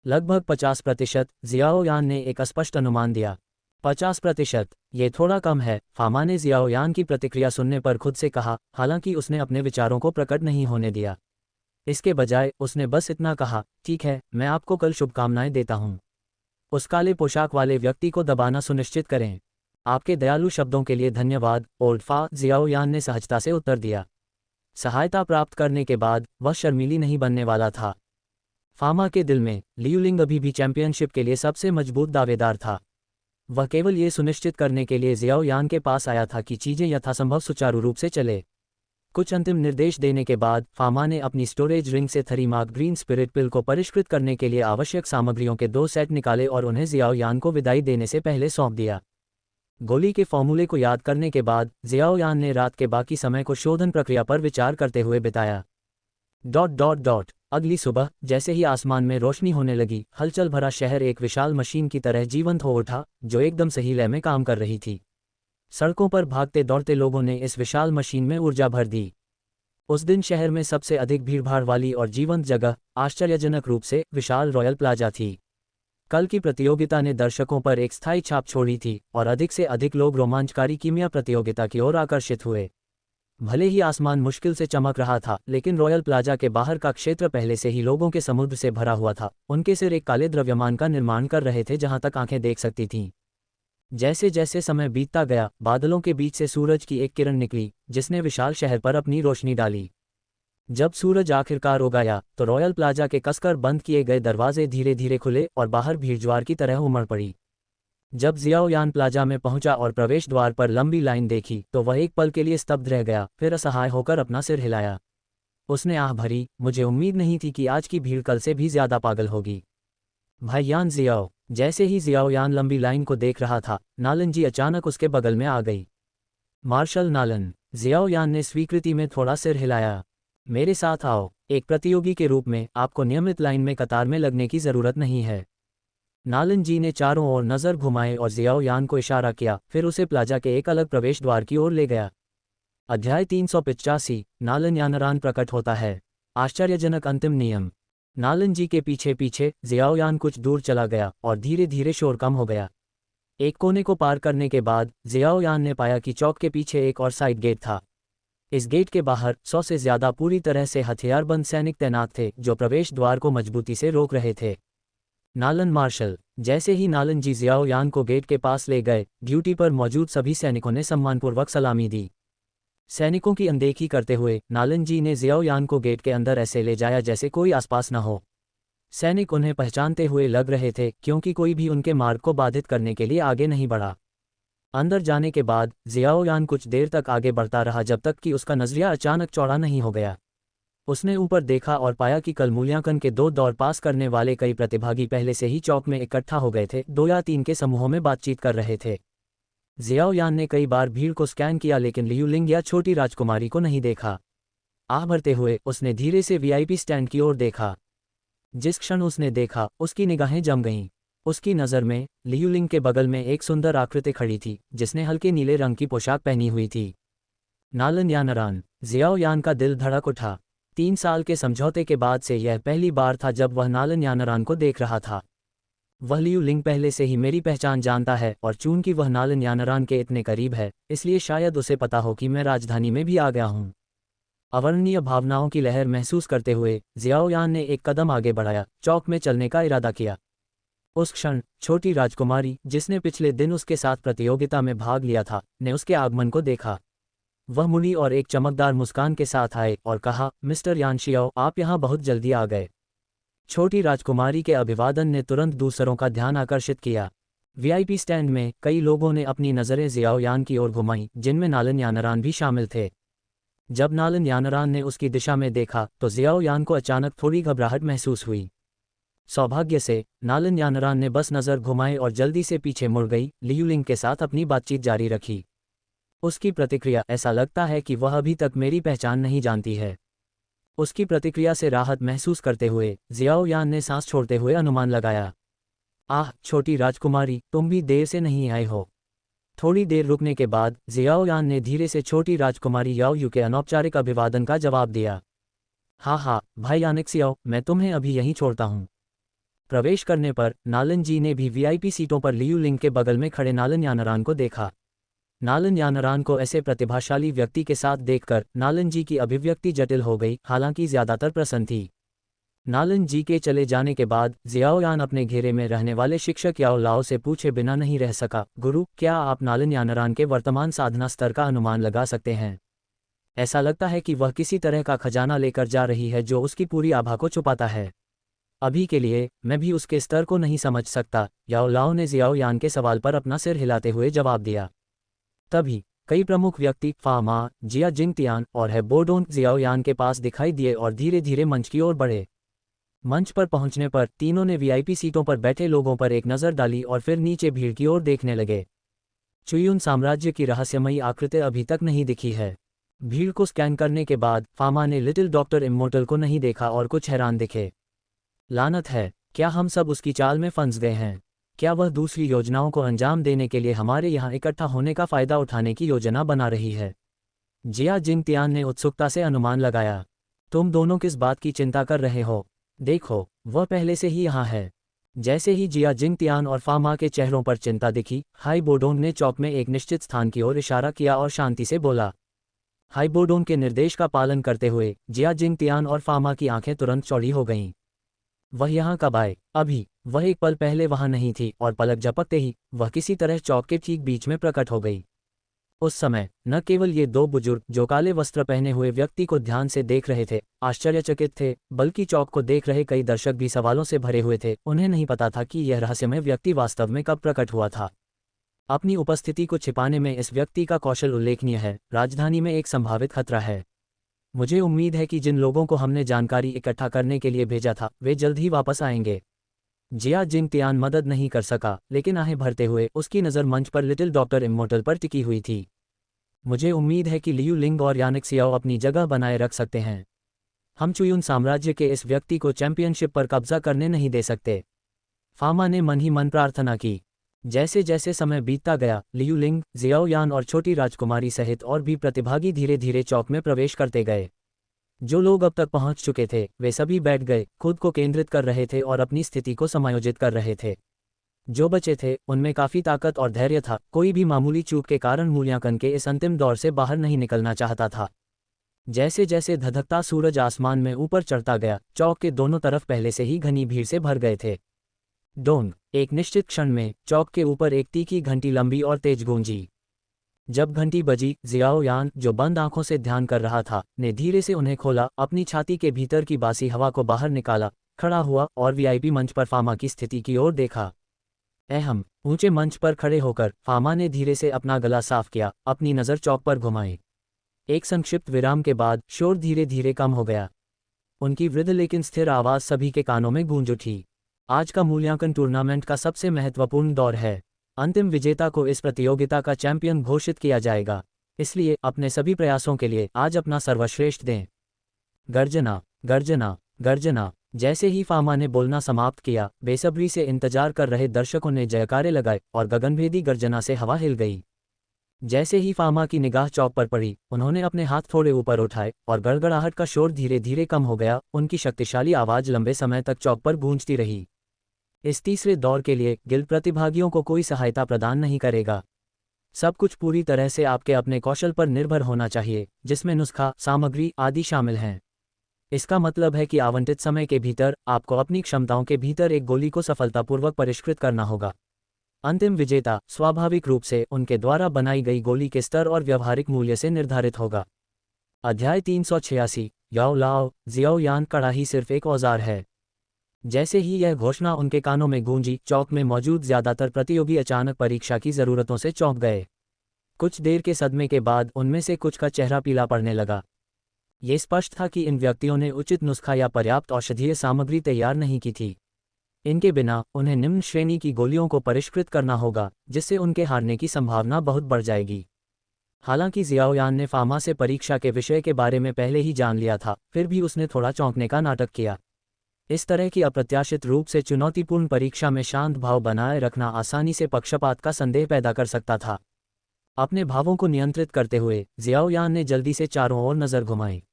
लगभग 50%, जियाओयान ने एक अस्पष्ट अनुमान दिया। 50%, ये थोड़ा कम है, फामा ने जियाओयान की प्रतिक्रिया सुनने पर खुद से कहा, हालांकि उसने अपने विचारों को प्रकट नहीं होने दिया। इसके बजाय उसने बस इतना कहा, ठीक है, मैं आपको कल शुभकामनाएं देता हूं। उस काले पोशाक वाले व्यक्ति को दबाना सुनिश्चित करें। आपके दयालु शब्दों के लिए धन्यवाद, ओल्ड फा, जियाओयान ने सहजता से उत्तर दिया। सहायता प्राप्त करने के बाद वह शर्मीली नहीं बनने वाला था। फामा के दिल में लियूलिंग अभी भी चैंपियनशिप के लिए सबसे मजबूत दावेदार था। वह केवल ये सुनिश्चित करने के लिए जियाओयान के पास आया था कि चीजें यथासंभव सुचारू रूप से चले। कुछ अंतिम निर्देश देने के बाद फामा ने अपनी स्टोरेज रिंग से थरीमार्क ग्रीन स्पिरिट पिल को परिष्कृत करने के लिए आवश्यक सामग्रियों के 2 सेट निकाले और उन्हें जियाओयान को विदाई देने से पहले सौंप दिया। गोली के फॉर्मूले को याद करने के बाद जियाओयान ने रात के बाकी समय को शोधन प्रक्रिया पर विचार करते हुए बिताया। अगली सुबह जैसे ही आसमान में रोशनी होने लगी, हलचल भरा शहर एक विशाल मशीन की तरह जीवंत हो उठा, जो एकदम सही लय में काम कर रही थी। सड़कों पर भागते दौड़ते लोगों ने इस विशाल मशीन में ऊर्जा भर दी। उस दिन शहर में सबसे अधिक भीड़भाड़ वाली और जीवंत जगह आश्चर्यजनक रूप से विशाल रॉयल प्लाजा थी। कल की प्रतियोगिता ने दर्शकों पर एक स्थायी छाप छोड़ी थी और अधिक से अधिक लोग रोमांचकारी कीमिया प्रतियोगिता की ओर आकर्षित हुए। भले ही आसमान मुश्किल से चमक रहा था, लेकिन रॉयल प्लाजा के बाहर का क्षेत्र पहले से ही लोगों के समुद्र से भरा हुआ था। उनके सिर एक काले द्रव्यमान का निर्माण कर रहे थे जहां तक आंखें देख सकती थीं। जैसे जैसे समय बीतता गया, बादलों के बीच से सूरज की एक किरण निकली, जिसने विशाल शहर पर अपनी रोशनी डाली। जब सूरज आखिरकार उग आया, तो रॉयल प्लाजा के कसकर बंद किए गए दरवाजे धीरे धीरे खुले और बाहर भीड़ज्वार की तरह उमड़ पड़ी। जब जियाओयान प्लाजा में पहुंचा और प्रवेश द्वार पर लंबी लाइन देखी, तो वह एक पल के लिए स्तब्ध रह गया, फिर असहाय होकर अपना सिर हिलाया। उसने आह भरी, मुझे उम्मीद नहीं थी कि आज की भीड़ कल से भी ज्यादा पागल होगी। भाईयान जियाओ। जैसे ही जियाओयान लंबी लाइन को देख रहा था, नालन जी अचानक उसके बगल में आ गई। मार्शल नालन। जियाओयान ने स्वीकृति में थोड़ा सिर हिलाया। मेरे साथ आओ। एक प्रतियोगी के रूप में आपको नियमित लाइन में कतार में लगने की जरूरत नहीं है। नालन जी ने चारों ओर नजर घुमाए और जियाओयान को इशारा किया, फिर उसे प्लाजा के एक अलग प्रवेश द्वार की ओर ले गया। अध्याय 385, नालन यानरान प्रकट होता है। आश्चर्यजनक अंतिम नियम। नालन जी के पीछे पीछे जियाओयान कुछ दूर चला गया और धीरे धीरे शोर कम हो गया। एक कोने को पार करने के बाद जियाओयान ने पाया कि चौक के पीछे एक और साइड गेट था। इस गेट के बाहर 100 से ज्यादा पूरी तरह से हथियारबंद सैनिक तैनात थे, जो प्रवेश द्वार को मजबूती से रोक रहे थे। नालन मार्शल। जैसे ही नालन जी जियाओयान को गेट के पास ले गए, ड्यूटी पर मौजूद सभी सैनिकों ने सम्मानपूर्वक सलामी दी। सैनिकों की अनदेखी करते हुए नालन जी ने जियाओयान को गेट के अंदर ऐसे ले जाया जैसे कोई आसपास न हो। सैनिक उन्हें पहचानते हुए लग रहे थे, क्योंकि कोई भी उनके मार्ग को बाधित करने के लिए आगे नहीं बढ़ा। अंदर जाने के बाद जियाओयान कुछ देर तक आगे बढ़ता रहा, जब तक कि उसका नजरिया अचानक चौड़ा नहीं हो गया। उसने ऊपर देखा और पाया कि कल मूल्यांकन के 2 दौर पास करने वाले कई प्रतिभागी पहले से ही चौक में इकट्ठा हो गए थे, 2 या 3 के समूहों में बातचीत कर रहे थे। जियाओयान ने कई बार भीड़ को स्कैन किया, लेकिन लियूलिंग या छोटी राजकुमारी को नहीं देखा। आह भरते हुए उसने धीरे से वीआईपी स्टैंड की ओर देखा। जिस क्षण उसने देखा, उसकी निगाहें जम गईं। उसकी नज़र में लियूलिंग के बगल में एक सुंदर आकृति खड़ी थी, जिसने हल्के नीले रंग की पोशाक पहनी हुई थी। नालन यानरान। जियाओ यान का दिल धड़क उठा। 3 साल के समझौते के बाद से यह पहली बार था जब वह नालन यानरान को देख रहा था। वह लियू लिंग पहले से ही मेरी पहचान जानता है और चूंकि वह नालन यानरान के इतने करीब है, इसलिए शायद उसे पता हो कि मैं राजधानी में भी आ गया हूँ। अवर्णनीय भावनाओं की लहर महसूस करते हुए जियाओ यान ने एक कदम आगे बढ़ाया, चौक में चलने का इरादा किया। उस क्षण छोटी राजकुमारी, जिसने पिछले दिन उसके साथ प्रतियोगिता में भाग लिया था, ने उसके आगमन को देखा। वह मुड़ी और एक चमकदार मुस्कान के साथ आए और कहा, मिस्टर यानशियाओ, आप यहाँ बहुत जल्दी आ गए। छोटी राजकुमारी के अभिवादन ने तुरंत दूसरों का ध्यान आकर्षित किया। वीआईपी स्टैंड में कई लोगों ने अपनी नज़रें जियाओ यान की ओर घुमाईं, जिनमें नालन यानरान भी शामिल थे। जब नालन यानरान ने उसकी दिशा में देखा तो जियाओ यान को अचानक थोड़ी घबराहट महसूस हुई। सौभाग्य से नालन यानरान ने बस नज़र घुमाए और जल्दी से पीछे मुड़ गई, लियू लिंग के साथ अपनी बातचीत जारी रखी। उसकी प्रतिक्रिया, ऐसा लगता है कि वह अभी तक मेरी पहचान नहीं जानती है। उसकी प्रतिक्रिया से राहत महसूस करते हुए जियाओ यान ने सांस छोड़ते हुए अनुमान लगाया। आह छोटी राजकुमारी, तुम भी देर से नहीं आए हो। थोड़ी देर रुकने के बाद जियाओ यान ने धीरे से छोटी राजकुमारी याओ यू के अनौपचारिक अभिवादन का जवाब दिया। हाँ भाई यानिक्सियाओ, मैं तुम्हें अभी यहीं छोड़ता हूँ। प्रवेश करने पर नालन जी ने भी वीआईपी सीटों पर लियू लिंग के बगल में खड़े नालन यानरान को देखा। नालन यानरान को ऐसे प्रतिभाशाली व्यक्ति के साथ देखकर नालन जी की अभिव्यक्ति जटिल हो गई, हालांकि ज्यादातर प्रसन्न थी। नालन जी के चले जाने के बाद जियाओ यान अपने घेरे में रहने वाले शिक्षक याओ लाओ से पूछे बिना नहीं रह सका, गुरु, क्या आप नालन यानरान के वर्तमान साधना स्तर का अनुमान लगा सकते हैं? ऐसा लगता है कि वह किसी तरह का खजाना लेकर जा रही है जो उसकी पूरी आभा को छुपाता है। अभी के लिए मैं भी उसके स्तर को नहीं समझ सकता, याओ लाओ ने जियाओ यान के सवाल पर अपना सिर हिलाते हुए जवाब दिया। तभी कई प्रमुख व्यक्ति फामा, जिया जिंगतियान और है बोडोन जियाओ यान के पास दिखाई दिए और धीरे धीरे मंच की ओर बढ़े। मंच पर पहुंचने पर तीनों ने वीआईपी सीटों पर बैठे लोगों पर एक नज़र डाली और फिर नीचे भीड़ की ओर देखने लगे। चुयुन साम्राज्य की रहस्यमयी आकृति अभी तक नहीं दिखी है। भीड़ को स्कैन करने के बाद फामा ने लिटिल डॉक्टर इम्मोर्टल को नहीं देखा और कुछ हैरान दिखे। लानत है, क्या हम सब उसकी चाल में फंस गए हैं? क्या वह दूसरी योजनाओं को अंजाम देने के लिए हमारे यहाँ इकट्ठा होने का फ़ायदा उठाने की योजना बना रही है? जिया जिंगतियान ने उत्सुकता से अनुमान लगाया। तुम दोनों किस बात की चिंता कर रहे हो? देखो, वह पहले से ही यहाँ है। जैसे ही जिया जिंगतियान और फामा के चेहरों पर चिंता दिखी, हाई बोडोन ने चौक में एक निश्चित स्थान की ओर इशारा किया और शांति से बोला। हाई बोडोन के निर्देश का पालन करते हुए जिया जिंगतियान और फामा की आंखें तुरंत चौड़ी हो गईं। वह यहाँ कब आए? अभी। वह एक पल पहले वहाँ नहीं थी और पलक झपकते ही वह किसी तरह चौक के ठीक बीच में प्रकट हो गई। उस समय न केवल ये दो बुजुर्ग जो काले वस्त्र पहने हुए व्यक्ति को ध्यान से देख रहे थे आश्चर्यचकित थे, बल्कि चौक को देख रहे कई दर्शक भी सवालों से भरे हुए थे। उन्हें नहीं पता था कि यह रहस्यमय व्यक्ति वास्तव में कब प्रकट हुआ था। अपनी उपस्थिति को छिपाने में इस व्यक्ति का कौशल उल्लेखनीय है। राजधानी में एक संभावित खतरा है। मुझे उम्मीद है कि जिन लोगों को हमने जानकारी इकट्ठा करने के लिए भेजा था वे जल्द ही वापस आएंगे। जिया जिंगतियान मदद नहीं कर सका, लेकिन आहें भरते हुए उसकी नज़र मंच पर लिटिल डॉक्टर इम्मोर्टल पर टिकी हुई थी। मुझे उम्मीद है कि लियू लिंग और यानिक्सियाओ अपनी जगह बनाए रख सकते हैं। हम चुयुन साम्राज्य के इस व्यक्ति को चैंपियनशिप पर कब्जा करने नहीं दे सकते। फामा ने मन ही मन प्रार्थना की। जैसे जैसे समय बीतता गया, लियू लिंग, जियाओ यान और छोटी राजकुमारी सहित और भी प्रतिभागी धीरे धीरे चौक में प्रवेश करते गए। जो लोग अब तक पहुंच चुके थे वे सभी बैठ गए, खुद को केंद्रित कर रहे थे और अपनी स्थिति को समायोजित कर रहे थे। जो बचे थे उनमें काफ़ी ताकत और धैर्य था। कोई भी मामूली चूक के कारण मूल्यांकन के इस अंतिम दौर से बाहर नहीं निकलना चाहता था। जैसे जैसे धधकता सूरज आसमान में ऊपर चढ़ता गया, चौक के दोनों तरफ पहले से ही घनी भीड़ से भर गए थे। डोंग। एक निश्चित क्षण में चौक के ऊपर एक तीखी घंटी लंबी और तेज गूंजी। जब घंटी बजी, जियाओ यान, जो बंद आंखों से ध्यान कर रहा था, ने धीरे से उन्हें खोला, अपनी छाती के भीतर की बासी हवा को बाहर निकाला, खड़ा हुआ और वीआईपी मंच पर फामा की स्थिति की ओर देखा। अहम। ऊंचे मंच पर खड़े होकर फामा ने धीरे से अपना गला साफ किया, अपनी नज़र चौक पर घुमाई। एक संक्षिप्त विराम के बाद शोर धीरे धीरे कम हो गया। उनकी वृद्ध लेकिन स्थिर आवाज़ सभी के कानों में गूंज उठी। आज का मूल्यांकन टूर्नामेंट का सबसे महत्वपूर्ण दौर है। अंतिम विजेता को इस प्रतियोगिता का चैंपियन घोषित किया जाएगा, इसलिए अपने सभी प्रयासों के लिए आज अपना सर्वश्रेष्ठ दें। गर्जना, गर्जना, गर्जना। जैसे ही फामा ने बोलना समाप्त किया, बेसब्री से इंतजार कर रहे दर्शकों ने जयकारे लगाए और गगनभेदी गर्जना से हवा हिल गई। जैसे ही फामा की निगाह चौक पर पड़ी, उन्होंने अपने हाथ थोड़े ऊपर उठाए और गड़गड़ाहट का शोर धीरे धीरे कम हो गया। उनकी शक्तिशाली आवाज़ लंबे समय तक चौक पर गूंजती रही। इस तीसरे दौर के लिए गिल्ड प्रतिभागियों को कोई सहायता प्रदान नहीं करेगा। सब कुछ पूरी तरह से आपके अपने कौशल पर निर्भर होना चाहिए, जिसमें नुस्खा, सामग्री आदि शामिल हैं। इसका मतलब है कि आवंटित समय के भीतर आपको अपनी क्षमताओं के भीतर एक गोली को सफलतापूर्वक परिष्कृत करना होगा। अंतिम विजेता स्वाभाविक रूप से उनके द्वारा बनाई गई गोली के स्तर और व्यवहारिक मूल्य से निर्धारित होगा। अध्याय 386 याओ लाओ जियाओ यान कड़ाही सिर्फ एक औजार है। जैसे ही यह घोषणा उनके कानों में गूंजी, चौक में मौजूद ज्यादातर प्रतियोगी अचानक परीक्षा की जरूरतों से चौंक गए। कुछ देर के सदमे के बाद उनमें से कुछ का चेहरा पीला पड़ने लगा। ये स्पष्ट था कि इन व्यक्तियों ने उचित नुस्खा या पर्याप्त औषधीय सामग्री तैयार नहीं की थी। इनके बिना उन्हें निम्न श्रेणी की गोलियों को परिष्कृत करना होगा, जिससे उनके हारने की संभावना बहुत बढ़ जाएगी। हालांकि जियाओयान ने फामा से परीक्षा के विषय के बारे में पहले ही जान लिया था, फिर भी उसने थोड़ा चौंकने का नाटक किया। इस तरह की अप्रत्याशित रूप से चुनौतीपूर्ण परीक्षा में शांत भाव बनाए रखना आसानी से पक्षपात का संदेह पैदा कर सकता था। अपने भावों को नियंत्रित करते हुए जियाओयान ने जल्दी से चारों ओर नजर घुमाई।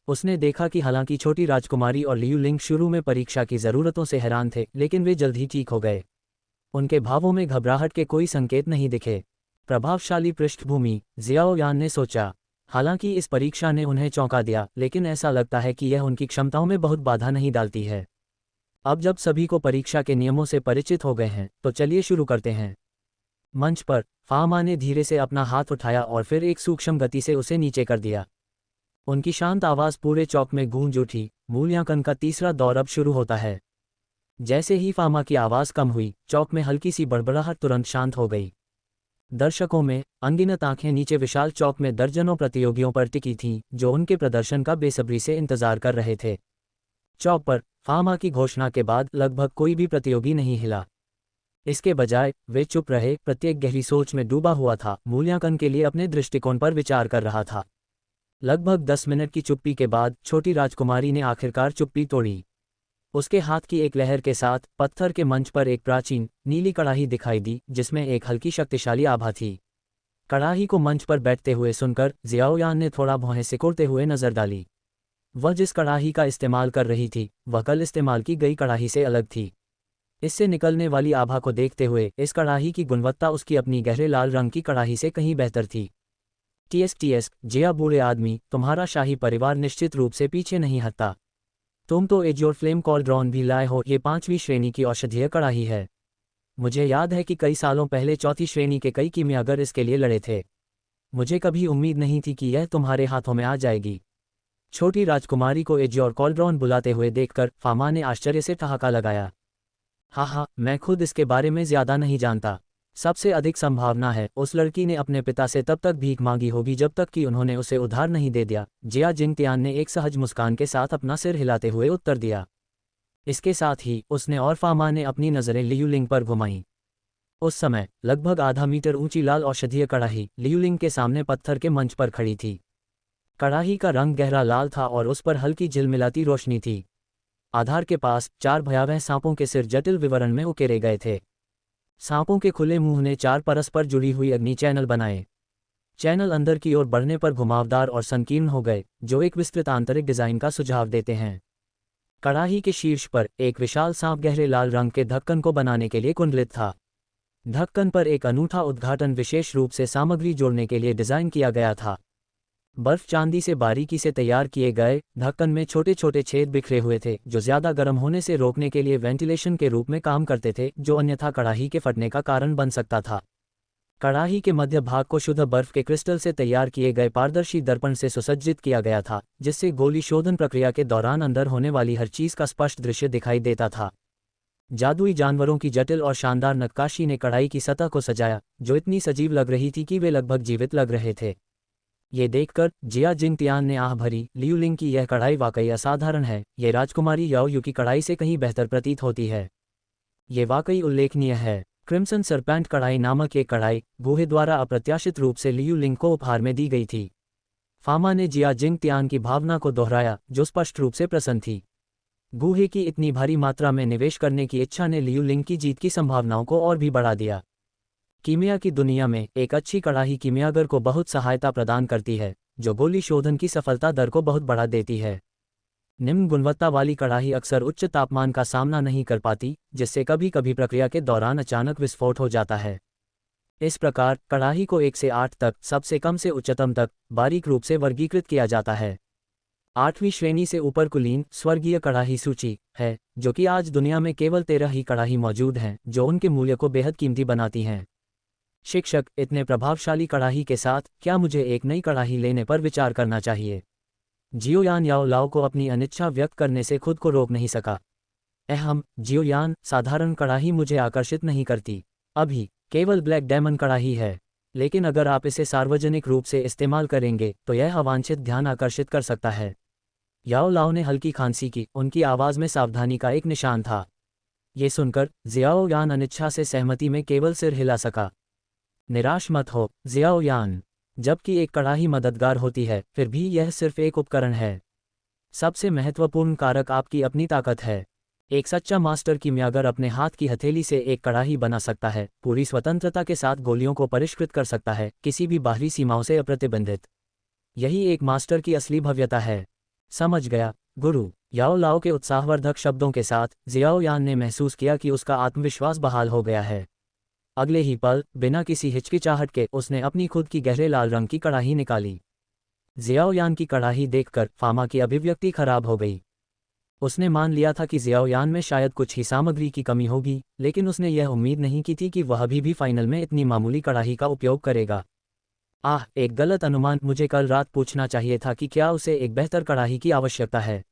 उसने देखा कि हालांकि छोटी राजकुमारी और लियू लिंग शुरू में परीक्षा की ज़रूरतों से हैरान थे, लेकिन वे जल्द ही ठीक हो गए। उनके भावों में घबराहट के कोई संकेत नहीं दिखे। प्रभावशाली पृष्ठभूमि, जियाओयान ने सोचा। हालांकि इस परीक्षा ने उन्हें चौंका दिया, लेकिन ऐसा लगता है कि यह उनकी क्षमताओं में बहुत बाधा नहीं डालती है। अब जब सभी को परीक्षा के नियमों से परिचित हो गए हैं, तो चलिए शुरू करते हैं। मंच पर फामा ने धीरे से अपना हाथ उठाया और फिर एक सूक्ष्म गति से उसे नीचे कर दिया। उनकी शांत आवाज़ पूरे चौक में गूंज उठी। मूल्यांकन का तीसरा दौर अब शुरू होता है। जैसे ही फामा की आवाज़ कम हुई, चौक में हल्की सी बड़बड़ाहट तुरंत शांत हो गई। दर्शकों में अनगिनत आंखें नीचे विशाल चौक में दर्जनों प्रतियोगियों पर टिकी थीं, जो उनके प्रदर्शन का बेसब्री से इंतजार कर रहे थे। चौक पर फामा की घोषणा के बाद लगभग कोई भी प्रतियोगी नहीं हिला। इसके बजाय वे चुप रहे, प्रत्येक गहरी सोच में डूबा हुआ था, मूल्यांकन के लिए अपने दृष्टिकोण पर विचार कर रहा था। लगभग 10 मिनट की चुप्पी के बाद छोटी राजकुमारी ने आखिरकार चुप्पी तोड़ी। उसके हाथ की एक लहर के साथ पत्थर के मंच पर एक प्राचीन नीली कड़ाही दिखाई दी, जिसमें एक हल्की शक्तिशाली आभा थी। कड़ाही को मंच पर बैठते हुए सुनकर जियाओयान ने थोड़ा भौहें सिकुड़ते हुए नजर डाली। वह जिस कड़ाही का इस्तेमाल कर रही थी, वह कल इस्तेमाल की गई कड़ाही से अलग थी। इससे निकलने वाली आभा को देखते हुए इस कड़ाही की गुणवत्ता उसकी अपनी गहरे लाल रंग की कड़ाही से कहीं बेहतर थी। टीएस जिया बूढ़े आदमी, तुम्हारा शाही परिवार निश्चित रूप से पीछे नहीं हटता। तुम तो एज्योर फ्लेम कॉल्ड्रॉन भी लाए हो। ये 5वीं श्रेणी की औषधीय कड़ाही है। मुझे याद है कि कई सालों पहले 4थी श्रेणी के कई कीमियागर इसके लिए लड़े थे। मुझे कभी उम्मीद नहीं थी कि यह तुम्हारे हाथों में आ जाएगी। छोटी राजकुमारी को एज्योर कॉल्ड्रॉन बुलाते हुए देखकर फामा ने आश्चर्य से ठहाका लगाया। हाँ, मैं खुद इसके बारे में ज्यादा नहीं जानता। सबसे अधिक संभावना है उस लड़की ने अपने पिता से तब तक भीख मांगी होगी जब तक कि उन्होंने उसे उधार नहीं दे दिया। जिया जिंगतियान ने एक सहज मुस्कान के साथ अपना सिर हिलाते हुए उत्तर दिया। इसके साथ ही उसने और फामा ने अपनी नज़रें लियूलिंग पर घुमाईं। उस समय लगभग आधा मीटर ऊंची लाल औषधीय कड़ाही लियूलिंग के सामने पत्थर के मंच पर खड़ी थी। कड़ाही का रंग गहरा लाल था और उस पर हल्की झिलमिलाती रोशनी थी। आधार के पास 4 भयावह सांपों के सिर जटिल विवरण में उकेरे गए थे। सांपों के खुले मुंह ने 4 परस्पर जुड़ी हुई अग्नि चैनल बनाए। चैनल अंदर की ओर बढ़ने पर घुमावदार और संकीर्ण हो गए, जो एक विस्तृत आंतरिक डिजाइन का सुझाव देते हैं। कड़ाही के शीर्ष पर एक विशाल सांप गहरे लाल रंग के ढक्कन को बनाने के लिए कुंडलित था। ढक्कन पर एक अनूठा उद्घाटन विशेष रूप से सामग्री जोड़ने के लिए डिजाइन किया गया था। बर्फ चांदी से बारीकी से तैयार किए गए ढक्कन में छोटे छोटे छेद बिखरे हुए थे, जो ज्यादा गर्म होने से रोकने के लिए वेंटिलेशन के रूप में काम करते थे, जो अन्यथा कड़ाही के फटने का कारण बन सकता था। कड़ाही के मध्य भाग को शुद्ध बर्फ के क्रिस्टल से तैयार किए गए पारदर्शी दर्पण से सुसज्जित किया गया था, जिससे गोली शोधन प्रक्रिया के दौरान अंदर होने वाली हर चीज का स्पष्ट दृश्य दिखाई देता था। जादुई जानवरों की जटिल और शानदार नक्काशी ने कड़ाही की सतह को सजाया, जो इतनी सजीव लग रही थी कि वे लगभग जीवित लग रहे थे। ये देखकर जिया जिंगतियान ने आह भरी, लियूलिंग की यह कढ़ाई वाकई असाधारण है। ये राजकुमारी याओ यू की कढ़ाई से कहीं बेहतर प्रतीत होती है। ये वाकई उल्लेखनीय है। क्रिम्सन सरपेंट कढ़ाई नामक एक कढ़ाई गूहे द्वारा अप्रत्याशित रूप से लियूलिंग को उपहार में दी गई थी। फामा ने जिया जिंगतियान की भावना को दोहराया, जो स्पष्ट रूप से प्रसन्न थी। गूहे की इतनी भारी मात्रा में निवेश करने की इच्छा ने लियूलिंग की जीत की संभावनाओं को और भी बढ़ा दिया। कीमिया की दुनिया में एक अच्छी कड़ाही कीमियागर को बहुत सहायता प्रदान करती है, जो गोली शोधन की सफलता दर को बहुत बढ़ा देती है। निम्न गुणवत्ता वाली कड़ाही अक्सर उच्च तापमान का सामना नहीं कर पाती, जिससे कभी कभी प्रक्रिया के दौरान अचानक विस्फोट हो जाता है। इस प्रकार कड़ाही को 1 से 8 तक, सबसे कम से उच्चतम तक, बारीक रूप से वर्गीकृत किया जाता है। 8वीं श्रेणी से ऊपर कुलीन स्वर्गीय कड़ाही सूची है, जो कि आज दुनिया में केवल 13 ही कड़ाही मौजूद हैं, जो उनके मूल्य को बेहद कीमती बनाती हैं। शिक्षक, इतने प्रभावशाली कड़ाही के साथ क्या मुझे एक नई कड़ाही लेने पर विचार करना चाहिए? जियोयान याओ लाओ को अपनी अनिच्छा व्यक्त करने से खुद को रोक नहीं सका। जियोयान, साधारण कड़ाही मुझे आकर्षित नहीं करती। अभी केवल ब्लैक डायमंड कड़ाही है, लेकिन अगर आप इसे सार्वजनिक रूप से इस्तेमाल करेंगे तो यह अवांछित ध्यान आकर्षित कर सकता है। याओ लाओ ने हल्की खांसी की, उनकी आवाज़ में सावधानी का एक निशान था। ये सुनकर जियाओ यान अनिच्छा से सहमति में केवल सिर हिला सका। निराश मत हो जियाओ यान, जबकि एक कड़ाही मददगार होती है, फिर भी यह सिर्फ एक उपकरण है। सबसे महत्वपूर्ण कारक आपकी अपनी ताकत है। एक सच्चा मास्टर कीमियागर अपने हाथ की हथेली से एक कड़ाही बना सकता है, पूरी स्वतंत्रता के साथ गोलियों को परिष्कृत कर सकता है, किसी भी बाहरी सीमाओं से अप्रतिबंधित। यही एक मास्टर की असली भव्यता है। समझ गया गुरु। याओ लाओ के उत्साहवर्धक शब्दों के साथ जियाओ यान ने महसूस किया कि उसका आत्मविश्वास बहाल हो गया है। अगले ही पल, बिना किसी हिचकिचाहट के, उसने अपनी खुद की गहरे लाल रंग की कड़ाही निकाली। जियाओ यान की कड़ाही देखकर फामा की अभिव्यक्ति खराब हो गई। उसने मान लिया था कि जियाओ यान में शायद कुछ ही सामग्री की कमी होगी, लेकिन उसने यह उम्मीद नहीं की थी कि वह अभी भी फाइनल में इतनी मामूली कड़ाही का उपयोग करेगा। एक गलत अनुमान। मुझे कल रात पूछना चाहिए था कि क्या उसे एक बेहतर कड़ाही की आवश्यकता है,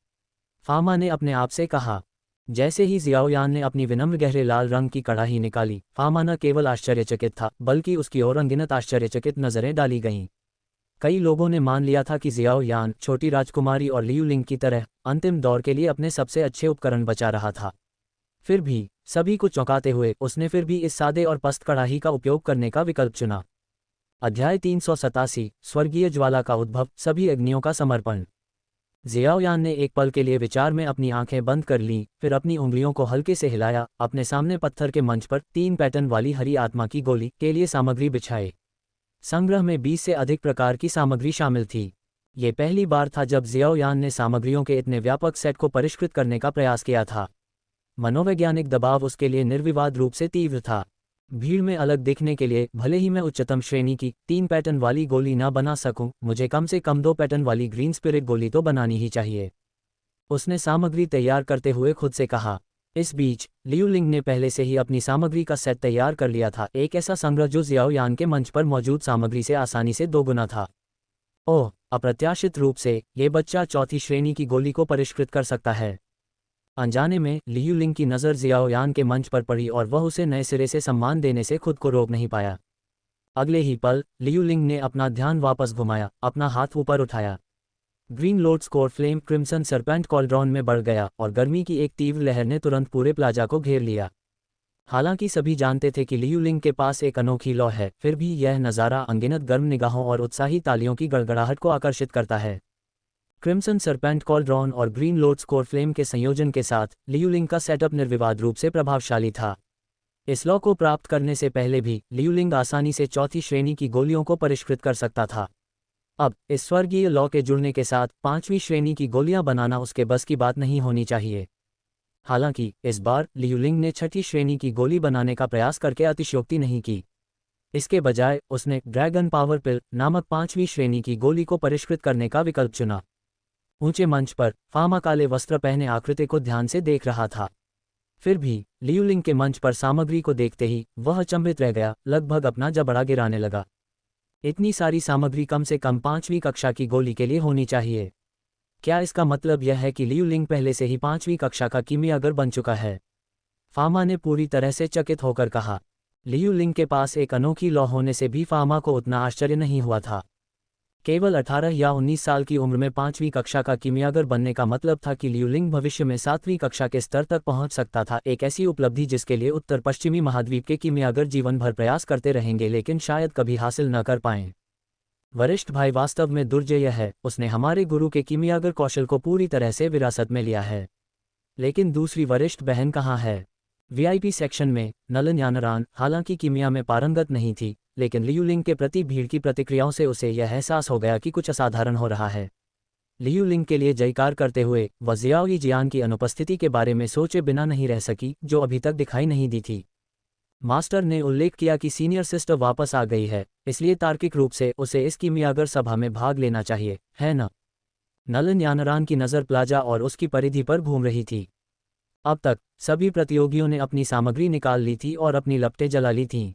फामा ने अपने आप से कहा। जैसे ही जियाओ यान ने अपनी विनम्र गहरे लाल रंग की कड़ाही निकाली, फामा न केवल आश्चर्यचकित था, बल्कि उसकी ओर अनगिनत आश्चर्यचकित नजरें डाली गईं। कई लोगों ने मान लिया था कि जियाओ यान छोटी राजकुमारी और लियू लिंग की तरह अंतिम दौर के लिए अपने सबसे अच्छे उपकरण बचा रहा था। फिर भी सभी को चौंकाते हुए उसने फिर भी इस सादे और पस्त कड़ाही का उपयोग करने का विकल्प चुना। अध्याय 387, स्वर्गीय ज्वाला का उद्भव, सभी अग्नियों का समर्पण। जियाओ यान ने एक पल के लिए विचार में अपनी आंखें बंद कर लीं, फिर अपनी उंगलियों को हल्के से हिलाया। अपने सामने पत्थर के मंच पर 3 पैटर्न वाली हरी आत्मा की गोली के लिए सामग्री बिछाए। संग्रह में 20 से अधिक प्रकार की सामग्री शामिल थी। ये पहली बार था जब जियाओ यान ने सामग्रियों के इतने व्यापक सेट को परिष्कृत करने का प्रयास किया था। मनोवैज्ञानिक दबाव उसके लिए निर्विवाद रूप से तीव्र था। भीड़ में अलग दिखने के लिए, भले ही मैं उच्चतम श्रेणी की 3 पैटर्न वाली गोली ना बना सकूं, मुझे कम से कम 2 पैटर्न वाली ग्रीन स्पिरिट गोली तो बनानी ही चाहिए, उसने सामग्री तैयार करते हुए खुद से कहा। इस बीच लियू लिंग ने पहले से ही अपनी सामग्री का सेट तैयार कर लिया था, एक ऐसा संग्रह जो जियाओ यान के मंच पर मौजूद सामग्री से आसानी से दोगुना था। ओह, अप्रत्याशित रूप से ये बच्चा 4थी श्रेणी की गोली को परिष्कृत कर सकता है। अनजाने में लियू लिंग की नज़र जियाओ यान के मंच पर पड़ी और वह उसे नए सिरे से सम्मान देने से खुद को रोक नहीं पाया। अगले ही पल लियू लिंग ने अपना ध्यान वापस घुमाया, अपना हाथ ऊपर उठाया। Green load score flame crimson serpent cauldron में बढ़ गया और गर्मी की एक तीव्र लहर ने तुरंत पूरे प्लाजा को घेर लिया। हालांकि सभी जानते थे कि लियू लिंग के पास एक अनोखी लौ है, फिर भी यह नज़ारा अनगिनत गर्म निगाहों और उत्साही तालियों की गड़गड़ाहट को आकर्षित करता है। क्रिम्सन सरपेंट कॉल्ड्रॉन और ग्रीन लोड स्कोर फ्लेम के संयोजन के साथ लियू लिंग का सेटअप निर्विवाद रूप से प्रभावशाली था। इस लॉ को प्राप्त करने से पहले भी लियू लिंग आसानी से 4थी श्रेणी की गोलियों को परिष्कृत कर सकता था। अब इस स्वर्गीय लॉ के जुड़ने के साथ 5वीं श्रेणी की गोलियां बनाना उसके बस की बात नहीं होनी चाहिए। हालांकि इस बार लियू लिंग ने 6ठी श्रेणी की गोली बनाने का प्रयास करके अतिशयोक्ति नहीं की। इसके बजाय उसने ड्रैगन पावर पिल नामक 5वीं श्रेणी की गोली को परिष्कृत करने का विकल्प चुना। ऊंचे मंच पर फामा काले वस्त्र पहने आकृति को ध्यान से देख रहा था। फिर भी लियू लिंग के मंच पर सामग्री को देखते ही वह अचंभित रह गया, लगभग अपना जबड़ा गिराने लगा। इतनी सारी सामग्री कम से कम 5वीं कक्षा की गोली के लिए होनी चाहिए। क्या इसका मतलब यह है कि लियू लिंग पहले से ही 5वीं कक्षा का कीमियागर बन चुका है? फामा ने पूरी तरह से चकित होकर कहा। लियू लिंग के पास एक अनोखी लौ होने से भी फामा को उतना आश्चर्य नहीं हुआ था। केवल 18 या 19 साल की उम्र में 5वीं कक्षा का कीमियागर बनने का मतलब था कि लियू लिंग भविष्य में 7वीं कक्षा के स्तर तक पहुंच सकता था, एक ऐसी उपलब्धि जिसके लिए उत्तर पश्चिमी महाद्वीप के कीमियागर जीवन भर प्रयास करते रहेंगे लेकिन शायद कभी हासिल न कर पाएं। वरिष्ठ भाई वास्तव में दुर्जेय है, उसने हमारे गुरु के कीमियागर कौशल को पूरी तरह से विरासत में लिया है। लेकिन दूसरी वरिष्ठ बहन कहाँ है? वीआईपी सेक्शन में नलन यानरान हालांकि कीमिया में पारंगत नहीं थी, लेकिन लियू लिंग के प्रति भीड़ की प्रतिक्रियाओं से उसे यह एहसास हो गया कि कुछ असाधारण हो रहा है। लियू लिंग के लिए जयकार करते हुए वह जियाओ जियान की अनुपस्थिति के बारे में सोचे बिना नहीं रह सकी, जो अभी तक दिखाई नहीं दी थी। मास्टर ने उल्लेख किया कि सीनियर सिस्टर वापस आ गई है, इसलिए तार्किक रूप से उसे इस कीमियागर सभा में भाग लेना चाहिए, है न? नलन यानरान की नज़र प्लाजा और उसकी परिधि पर घूम रही थी। अब तक सभी प्रतियोगियों ने अपनी सामग्री निकाल ली थी और अपनी लपटें जला ली थीं।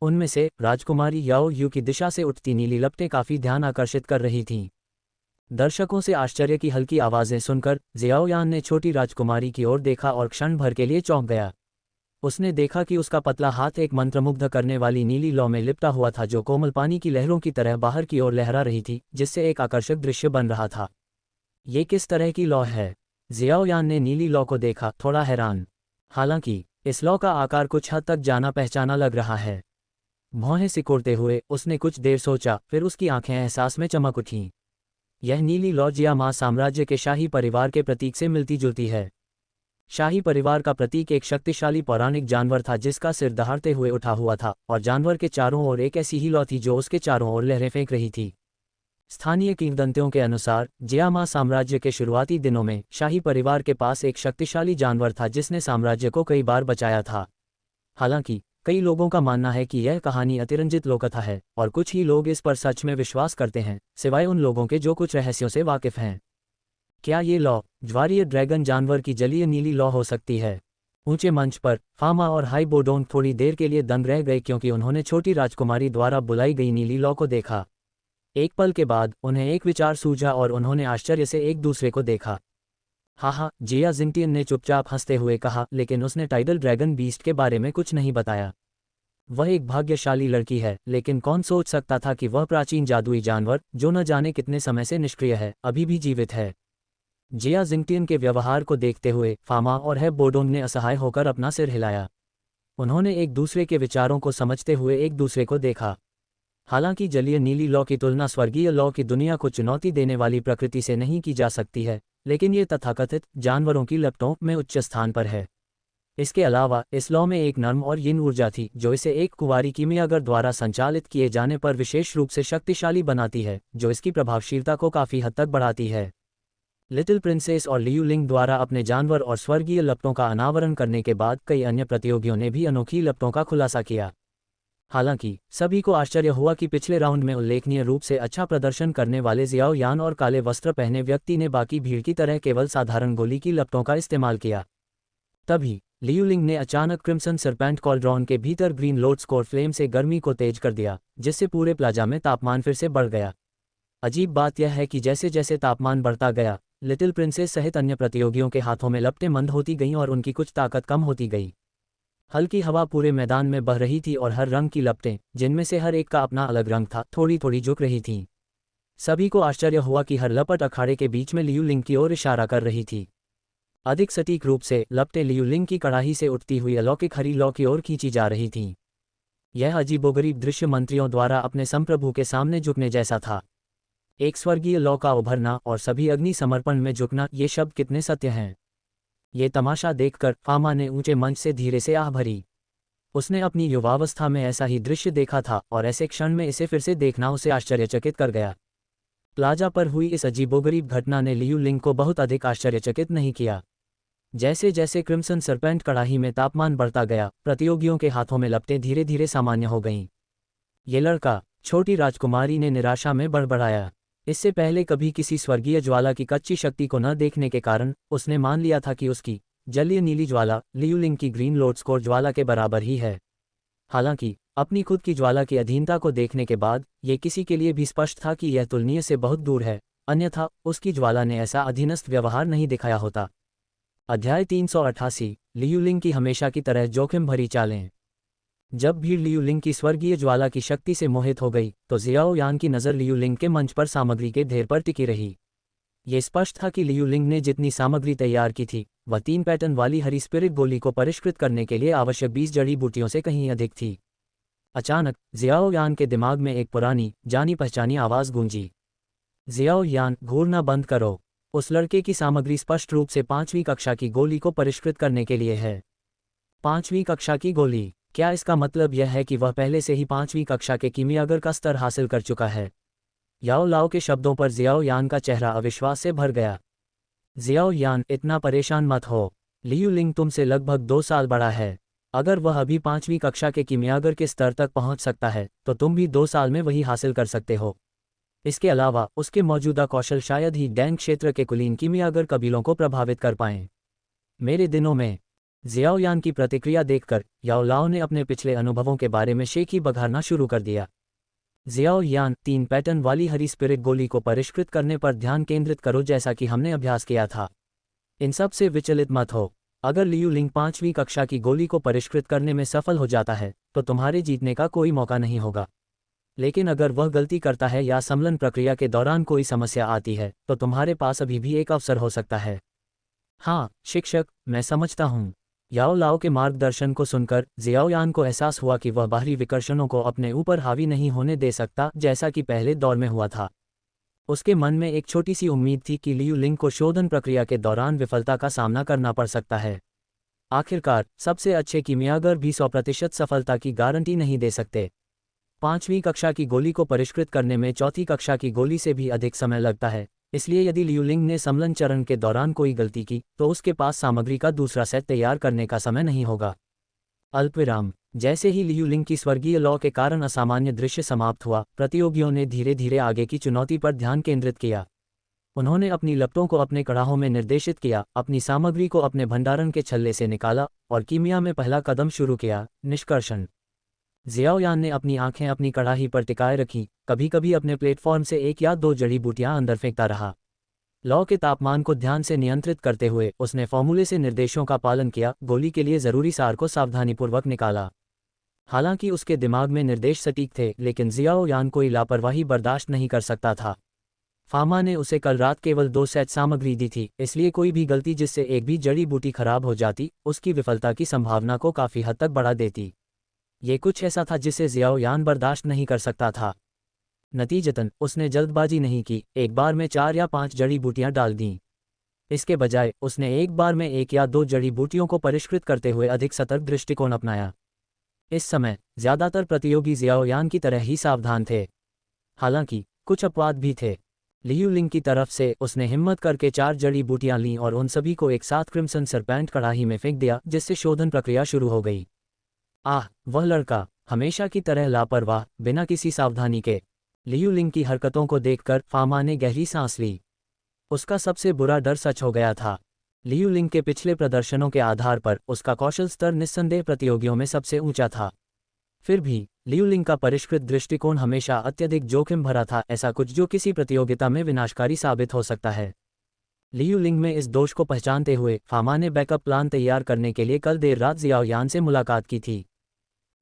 उनमें से राजकुमारी याओ यू की दिशा से उठती नीली लपटें काफ़ी ध्यान आकर्षित कर रही थीं। दर्शकों से आश्चर्य की हल्की आवाज़ें सुनकर जियाओ यान ने छोटी राजकुमारी की ओर देखा और क्षण भर के लिए चौंक गया। उसने देखा कि उसका पतला हाथ एक मंत्रमुग्ध करने वाली नीली लौ में लिपटा हुआ था, जो कोमल पानी की लहरों की तरह बाहर की ओर लहरा रही थी, जिससे एक आकर्षक दृश्य बन रहा था। ये किस तरह की लौ है? जियाओ यान ने नीली लौ को देखा, थोड़ा हैरान। हालांकि इस लौ का आकार कुछ हद तक जाना पहचाना लग रहा है। भौहें सिकोड़ते हुए उसने कुछ देर सोचा, फिर उसकी आंखें एहसास में चमक उठीं। यह नीली लौ जियामा साम्राज्य के शाही परिवार के प्रतीक से मिलती जुलती है। शाही परिवार का प्रतीक एक शक्तिशाली पौराणिक जानवर था जिसका सिर दहाड़ते हुए उठा हुआ था, और जानवर के चारों ओर एक ऐसी ही लौ थी जो उसके चारों ओर लहरें फेंक रही थी। स्थानीय किंवदंतियों के अनुसार जियामा साम्राज्य के शुरुआती दिनों में शाही परिवार के पास एक शक्तिशाली जानवर था जिसने साम्राज्य को कई बार बचाया था। हालांकि कई लोगों का मानना है कि यह कहानी अतिरंजित लोककथा है, और कुछ ही लोग इस पर सच में विश्वास करते हैं, सिवाय उन लोगों के जो कुछ रहस्यों से वाकिफ हैं। क्या ये लौ ज्वारीय ड्रैगन जानवर की जलीय नीली लौ हो सकती है? ऊंचे मंच पर फामा और हाई बोडोंग थोड़ी देर के लिए दंग रह गए, क्योंकि उन्होंने छोटी राजकुमारी द्वारा बुलाई गई नीली लौ को देखा। एक पल के बाद उन्हें एक विचार सूझा और उन्होंने आश्चर्य से एक दूसरे को देखा। हाँ, जिया जिंगटियन ने चुपचाप हंसते हुए कहा, लेकिन उसने टाइडल ड्रैगन बीस्ट के बारे में कुछ नहीं बताया। वह एक भाग्यशाली लड़की है, लेकिन कौन सोच सकता था कि वह प्राचीन जादुई जानवर, जो न जाने कितने समय से निष्क्रिय है, अभी भी जीवित है। जिया जिंगटियन के व्यवहार को देखते हुए फामा और है बोडोंग ने असहाय होकर अपना सिर हिलाया। उन्होंने एक दूसरे के विचारों को समझते हुए एक दूसरे को देखा। हालांकि जलीय नीली लौ की तुलना स्वर्गीय लौ की दुनिया को चुनौती देने वाली प्रकृति से नहीं की जा सकती है, लेकिन ये तथाकथित जानवरों की लपटों में उच्च स्थान पर है। इसके अलावा इस लौ में एक नर्म और यिन ऊर्जा थी, जो इसे एक कुंवारी कीमियागर द्वारा संचालित किए जाने पर विशेष रूप से शक्तिशाली बनाती है, जो इसकी प्रभावशीलता को काफ़ी हद तक बढ़ाती है। लिटिल प्रिंसेस और लियू लिंग द्वारा अपने जानवर और स्वर्गीय लपटों का अनावरण करने के बाद कई अन्य प्रतियोगियों ने भी अनोखी लपटों का खुलासा किया। हालांकि सभी को आश्चर्य हुआ कि पिछले राउंड में उल्लेखनीय रूप से अच्छा प्रदर्शन करने वाले जियाओ यान और काले वस्त्र पहने व्यक्ति ने बाकी भीड़ की तरह केवल साधारण गोली की लपटों का इस्तेमाल किया। तभी लियू लिंग ने अचानक क्रिम्सन सरपेंट कॉल्ड्रॉन के भीतर ग्रीन लोड स्कोर फ्लेम से गर्मी को तेज कर दिया, जिससे पूरे प्लाजा में तापमान फिर से बढ़ गया। अजीब बात यह है कि जैसे जैसे तापमान बढ़ता गया, लिटिल प्रिंसेस सहित अन्य प्रतियोगियों के हाथों में लपटें मंद होती गईं और उनकी कुछ ताकत कम होती गई। हल्की हवा पूरे मैदान में बह रही थी और हर रंग की लपटें, जिनमें से हर एक का अपना अलग रंग था, थोड़ी थोड़ी झुक रही थीं। सभी को आश्चर्य हुआ कि हर लपट अखाड़े के बीच में लियू लिंग की ओर इशारा कर रही थी। अधिक सटीक रूप से लपटें लियू लिंग की कड़ाही से उठती हुई अलौकिक हरी लौ की ओर खींची जा रही थीं। यह अजीबोगरीब दृश्य मंत्रियों द्वारा अपने संप्रभु के सामने झुकने जैसा था। एक स्वर्गीय लौ का उभरना और सभी अग्नि समर्पण में झुकना, ये शब्द कितने सत्य हैं। ये तमाशा देखकर फामा ने ऊंचे मंच से धीरे से आह भरी। उसने अपनी युवावस्था में ऐसा ही दृश्य देखा था, और ऐसे क्षण में इसे फिर से देखना उसे आश्चर्यचकित कर गया। प्लाजा पर हुई इस अजीबोगरीब घटना ने लियू लिंग को बहुत अधिक आश्चर्यचकित नहीं किया। जैसे जैसे क्रिम्सन सरपेंट कड़ाही में तापमान बढ़ता गया, प्रतियोगियों के हाथों में लपटें धीरे धीरे सामान्य हो गईं। ये लड़का, छोटी राजकुमारी ने निराशा में बड़बड़ाया। इससे पहले कभी किसी स्वर्गीय ज्वाला की कच्ची शक्ति को न देखने के कारण उसने मान लिया था कि उसकी जलीय नीली ज्वाला लियू लिंग की ग्रीन लोड स्कोर ज्वाला के बराबर ही है। हालांकि अपनी खुद की ज्वाला की अधीनता को देखने के बाद ये किसी के लिए भी स्पष्ट था कि यह तुलनीय से बहुत दूर है, अन्यथा उसकी ज्वाला ने ऐसा अधीनस्थ व्यवहार नहीं दिखाया होता। अध्याय 388 लियू लिंग की हमेशा की तरह जोखिम भरी चालें। जब भीड़ लियू लिंग की स्वर्गीय ज्वाला की शक्ति से मोहित हो गई, तो जियाओ यान की नज़र लियू लिंग के मंच पर सामग्री के ढेर पर टिकी रही। ये स्पष्ट था कि लियू लिंग ने जितनी सामग्री तैयार की थी, वह 3 पैटर्न वाली हरी स्पिरिट गोली को परिष्कृत करने के लिए आवश्यक 20 जड़ी बूटियों से कहीं अधिक थी। अचानक जियाओ यान के दिमाग में एक पुरानी जानी पहचानी आवाज़ गूंजी। जियाओ यान, घूरना बंद करो। उस लड़के की सामग्री स्पष्ट रूप से 5वीं कक्षा की गोली को परिष्कृत करने के लिए है। 5वीं कक्षा की गोली। क्या इसका मतलब यह है कि वह पहले से ही 5वीं कक्षा के कीमियागर का स्तर हासिल कर चुका है? याओ लाओ के शब्दों पर जियाओ यान का चेहरा अविश्वास से भर गया। जियाओ यान, इतना परेशान मत हो। लियू लिंग तुमसे लगभग 2 साल बड़ा है। अगर वह अभी 5वीं कक्षा के कीमियागर के स्तर तक पहुंच सकता है तो तुम भी 2 साल में वही हासिल कर सकते हो। इसके अलावा उसके मौजूदा कौशल शायद ही डैंग क्षेत्र के कुलीन कीमियागर कबीलों को प्रभावित कर पाएं। मेरे दिनों में। जियाओ यान की प्रतिक्रिया देखकर याओ लाओ ने अपने पिछले अनुभवों के बारे में शेखी बघारना शुरू कर दिया। जियाओ यान, 3 पैटर्न वाली हरी स्पिरिट गोली को परिष्कृत करने पर ध्यान केंद्रित करो जैसा कि हमने अभ्यास किया था। इन सब से विचलित मत हो। अगर लियू लिंग 5वीं कक्षा की गोली को परिष्कृत करने में सफल हो जाता है तो तुम्हारे जीतने का कोई मौका नहीं होगा। लेकिन अगर वह गलती करता है या सम्मलन प्रक्रिया के दौरान कोई समस्या आती है तो तुम्हारे पास अभी भी एक अवसर हो सकता है। हाँ शिक्षक, मैं समझता हूँ। याओ लाओ के मार्गदर्शन को सुनकर जियाओ यान को एहसास हुआ कि वह बाहरी विकर्षणों को अपने ऊपर हावी नहीं होने दे सकता जैसा कि पहले दौर में हुआ था। उसके मन में एक छोटी सी उम्मीद थी कि लियू लिंग को शोधन प्रक्रिया के दौरान विफलता का सामना करना पड़ सकता है। आखिरकार सबसे अच्छे कीमियागर भी 100% सफलता की गारंटी नहीं दे सकते। 5वीं कक्षा की गोली को परिष्कृत करने में 4थी कक्षा की गोली से भी अधिक समय लगता है, इसलिए यदि लियू लिंग ने सम्मलन चरण के दौरान कोई गलती की तो उसके पास सामग्री का दूसरा सेट तैयार करने का समय नहीं होगा। अल्पविराम। जैसे ही लियू लिंग की स्वर्गीय लौ के कारण असामान्य दृश्य समाप्त हुआ, प्रतियोगियों ने धीरे धीरे आगे की चुनौती पर ध्यान केंद्रित किया। उन्होंने अपनी लपटों को अपने कड़ाहों में निर्देशित किया, अपनी सामग्री को अपने भंडारण के छल्ले से निकाला और कीमिया में पहला कदम शुरू किया, निष्कर्षण। जियाओ यान ने अपनी आंखें अपनी कड़ाही पर टिकाए रखीं, कभी कभी अपने प्लेटफॉर्म से 1 या 2 जड़ी बूटियां अंदर फेंकता रहा। लौ के तापमान को ध्यान से नियंत्रित करते हुए उसने फॉर्मूले से निर्देशों का पालन किया, गोली के लिए जरूरी सार को सावधानीपूर्वक निकाला। हालांकि उसके दिमाग में निर्देश सटीक थे, लेकिन जियाओ यान कोई लापरवाही बर्दाश्त नहीं कर सकता था। फामा ने उसे कल रात केवल 2 सेट सामग्री दी थी, इसलिए कोई भी गलती जिससे एक भी जड़ी बूटी खराब हो जाती उसकी विफलता की संभावना को काफ़ी हद तक बढ़ा देती। ये कुछ ऐसा था जिसे जियाओ यान बर्दाश्त नहीं कर सकता था। नतीजतन उसने जल्दबाजी नहीं की, एक बार में 4 या 5 जड़ी बूटियां डाल दीं। इसके बजाय उसने एक बार में 1 या 2 जड़ी बूटियों को परिष्कृत करते हुए अधिक सतर्क दृष्टिकोण अपनाया। इस समय ज्यादातर प्रतियोगी जियाओ यान की तरह ही सावधान थे। हालांकि कुछ अपवाद भी थे। लियू लिंग की तरफ से उसने हिम्मत करके 4 जड़ी बूटियां लीं और उन सभी को एक साथ क्रिम्सन सरपेंट कड़ाही में फेंक दिया, जिससे शोधन प्रक्रिया शुरू हो गई। आह, वह लड़का हमेशा की तरह लापरवाह, बिना किसी सावधानी के। लियू लिंग की हरकतों को देखकर फामा ने गहरी सांस ली। उसका सबसे बुरा डर सच हो गया था। लियू लिंग के पिछले प्रदर्शनों के आधार पर उसका कौशल स्तर निस्संदेह प्रतियोगियों में सबसे ऊंचा था। फिर भी लियू लिंग का परिष्कृत दृष्टिकोण हमेशा अत्यधिक जोखिम भरा था, ऐसा कुछ जो किसी प्रतियोगिता में विनाशकारी साबित हो सकता है। लियू लिंग में इस दोष को पहचानते हुए फामा ने बैकअप प्लान तैयार करने के लिए कल देर रात जियाओ यान से मुलाकात की थी।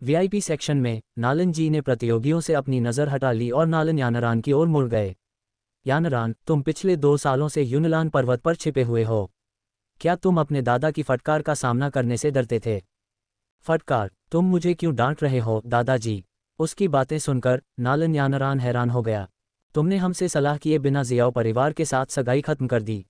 वीआईपी सेक्शन में नालन जी ने प्रतियोगियों से अपनी नज़र हटा ली और नालन यानरान की ओर मुड़ गए। यानरान, तुम पिछले 2 सालों से यूनलान पर्वत पर छिपे हुए हो। क्या तुम अपने दादा की फटकार का सामना करने से डरते थे? फटकार? तुम मुझे क्यों डांट रहे हो दादाजी? उसकी बातें सुनकर नालन यानरान हैरान हो गया। तुमने हमसे सलाह किए बिना जियाओ परिवार के साथ सगाई खत्म कर दी।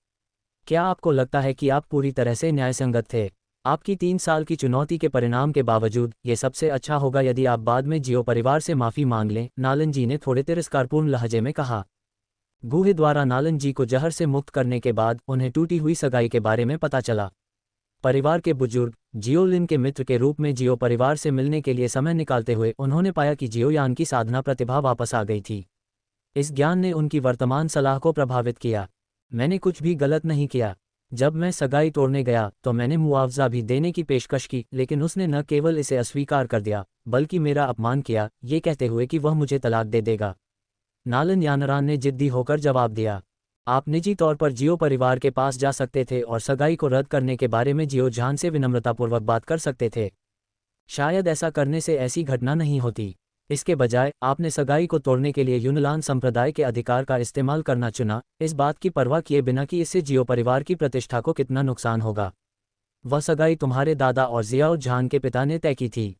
क्या आपको लगता है कि आप पूरी तरह से न्यायसंगत थे? आपकी 3 साल की चुनौती के परिणाम के बावजूद ये सबसे अच्छा होगा यदि आप बाद में जियो परिवार से माफ़ी मांग लें, नालन जी ने थोड़े तिरस्कारपूर्ण लहजे में कहा। गूहे द्वारा नालन जी को जहर से मुक्त करने के बाद उन्हें टूटी हुई सगाई के बारे में पता चला। परिवार के बुजुर्ग जियो लिन के मित्र के रूप में जियो परिवार से मिलने के लिए समय निकालते हुए उन्होंने पाया कि जियो यान की साधना प्रतिभा वापस आ गई थी। इस ज्ञान ने उनकी वर्तमान सलाह को प्रभावित किया। मैंने कुछ भी गलत नहीं किया। जब मैं सगाई तोड़ने गया तो मैंने मुआवजा भी देने की पेशकश की, लेकिन उसने न केवल इसे अस्वीकार कर दिया बल्कि मेरा अपमान किया, ये कहते हुए कि वह मुझे तलाक दे देगा। नालन यानरान ने जिद्दी होकर जवाब दिया। आप निजी तौर पर जियो परिवार के पास जा सकते थे और सगाई को रद्द करने के बारे में जियो जान से विनम्रतापूर्वक बात कर सकते थे। शायद ऐसा करने से ऐसी घटना नहीं होती। इसके बजाय आपने सगाई को तोड़ने के लिए यूनलान संप्रदाय के अधिकार का इस्तेमाल करना चुना, इस बात की परवाह किए बिना कि इससे जियो परिवार की प्रतिष्ठा को कितना नुकसान होगा। वह सगाई तुम्हारे दादा और जियाओ जान के पिता ने तय की थी।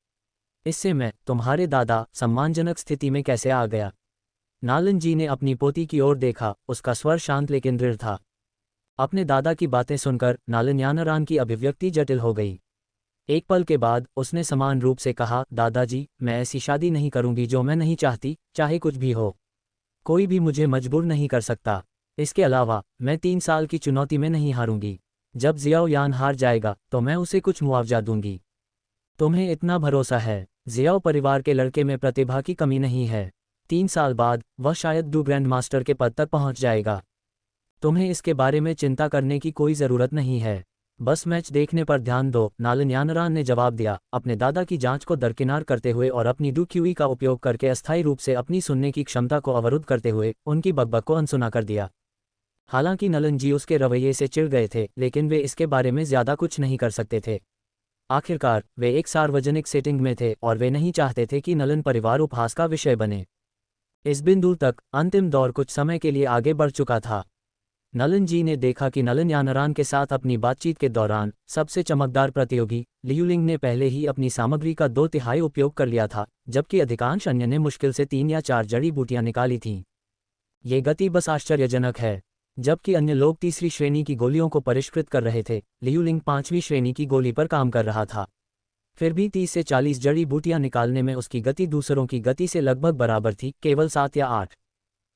इससे मैं, तुम्हारे दादा, सम्मानजनक स्थिति में कैसे आ गया? नालन जी ने अपनी पोती की ओर देखा, उसका स्वर शांत लेकिन दृढ़ था। अपने दादा की बातें सुनकर नालन यानरान की अभिव्यक्ति जटिल हो गई। एक पल के बाद उसने समान रूप से कहा, दादाजी, मैं ऐसी शादी नहीं करूंगी जो मैं नहीं चाहती, चाहे कुछ भी हो। कोई भी मुझे मजबूर नहीं कर सकता। इसके अलावा मैं 3 साल की चुनौती में नहीं हारूंगी। जब जियाओ यान हार जाएगा तो मैं उसे कुछ मुआवजा दूंगी। तुम्हें इतना भरोसा है? जियाओ परिवार के लड़के में प्रतिभा की कमी नहीं है। 3 साल बाद वह शायद डू ग्रैंड मास्टर के पद तक पहुंच जाएगा। तुम्हें इसके बारे में चिंता करने की कोई ज़रूरत नहीं है। बस मैच देखने पर ध्यान दो, नालन यानरान ने जवाब दिया, अपने दादा की जांच को दरकिनार करते हुए और अपनी डूक्यूई का उपयोग करके अस्थायी रूप से अपनी सुनने की क्षमता को अवरुद्ध करते हुए उनकी बकबक को अनसुना कर दिया। हालांकि नलन जी उसके रवैये से चिढ़ गए थे, लेकिन वे इसके बारे में ज़्यादा कुछ नहीं कर सकते थे। आखिरकार वे एक सार्वजनिक सेटिंग में थे और वे नहीं चाहते थे कि नलन परिवार उपहास का विषय बने। इस बिंदु तक अंतिम दौर कुछ समय के लिए आगे बढ़ चुका था। नलन जी ने देखा कि नलन यानरान के साथ अपनी बातचीत के दौरान सबसे चमकदार प्रतियोगी लियूलिंग ने पहले ही अपनी सामग्री का 2/3 उपयोग कर लिया था, जबकि अधिकांश अन्य ने मुश्किल से 3 या 4 जड़ी बूटियां निकाली थीं। ये गति बस आश्चर्यजनक है। जबकि अन्य लोग तीसरी श्रेणी की गोलियों को परिष्कृत कर रहे थे, लियूलिंग 5वीं श्रेणी की गोली पर काम कर रहा था। फिर भी 30 से 40 जड़ी बूटियां निकालने में उसकी गति दूसरों की गति से लगभग बराबर थी, केवल 7 या 8।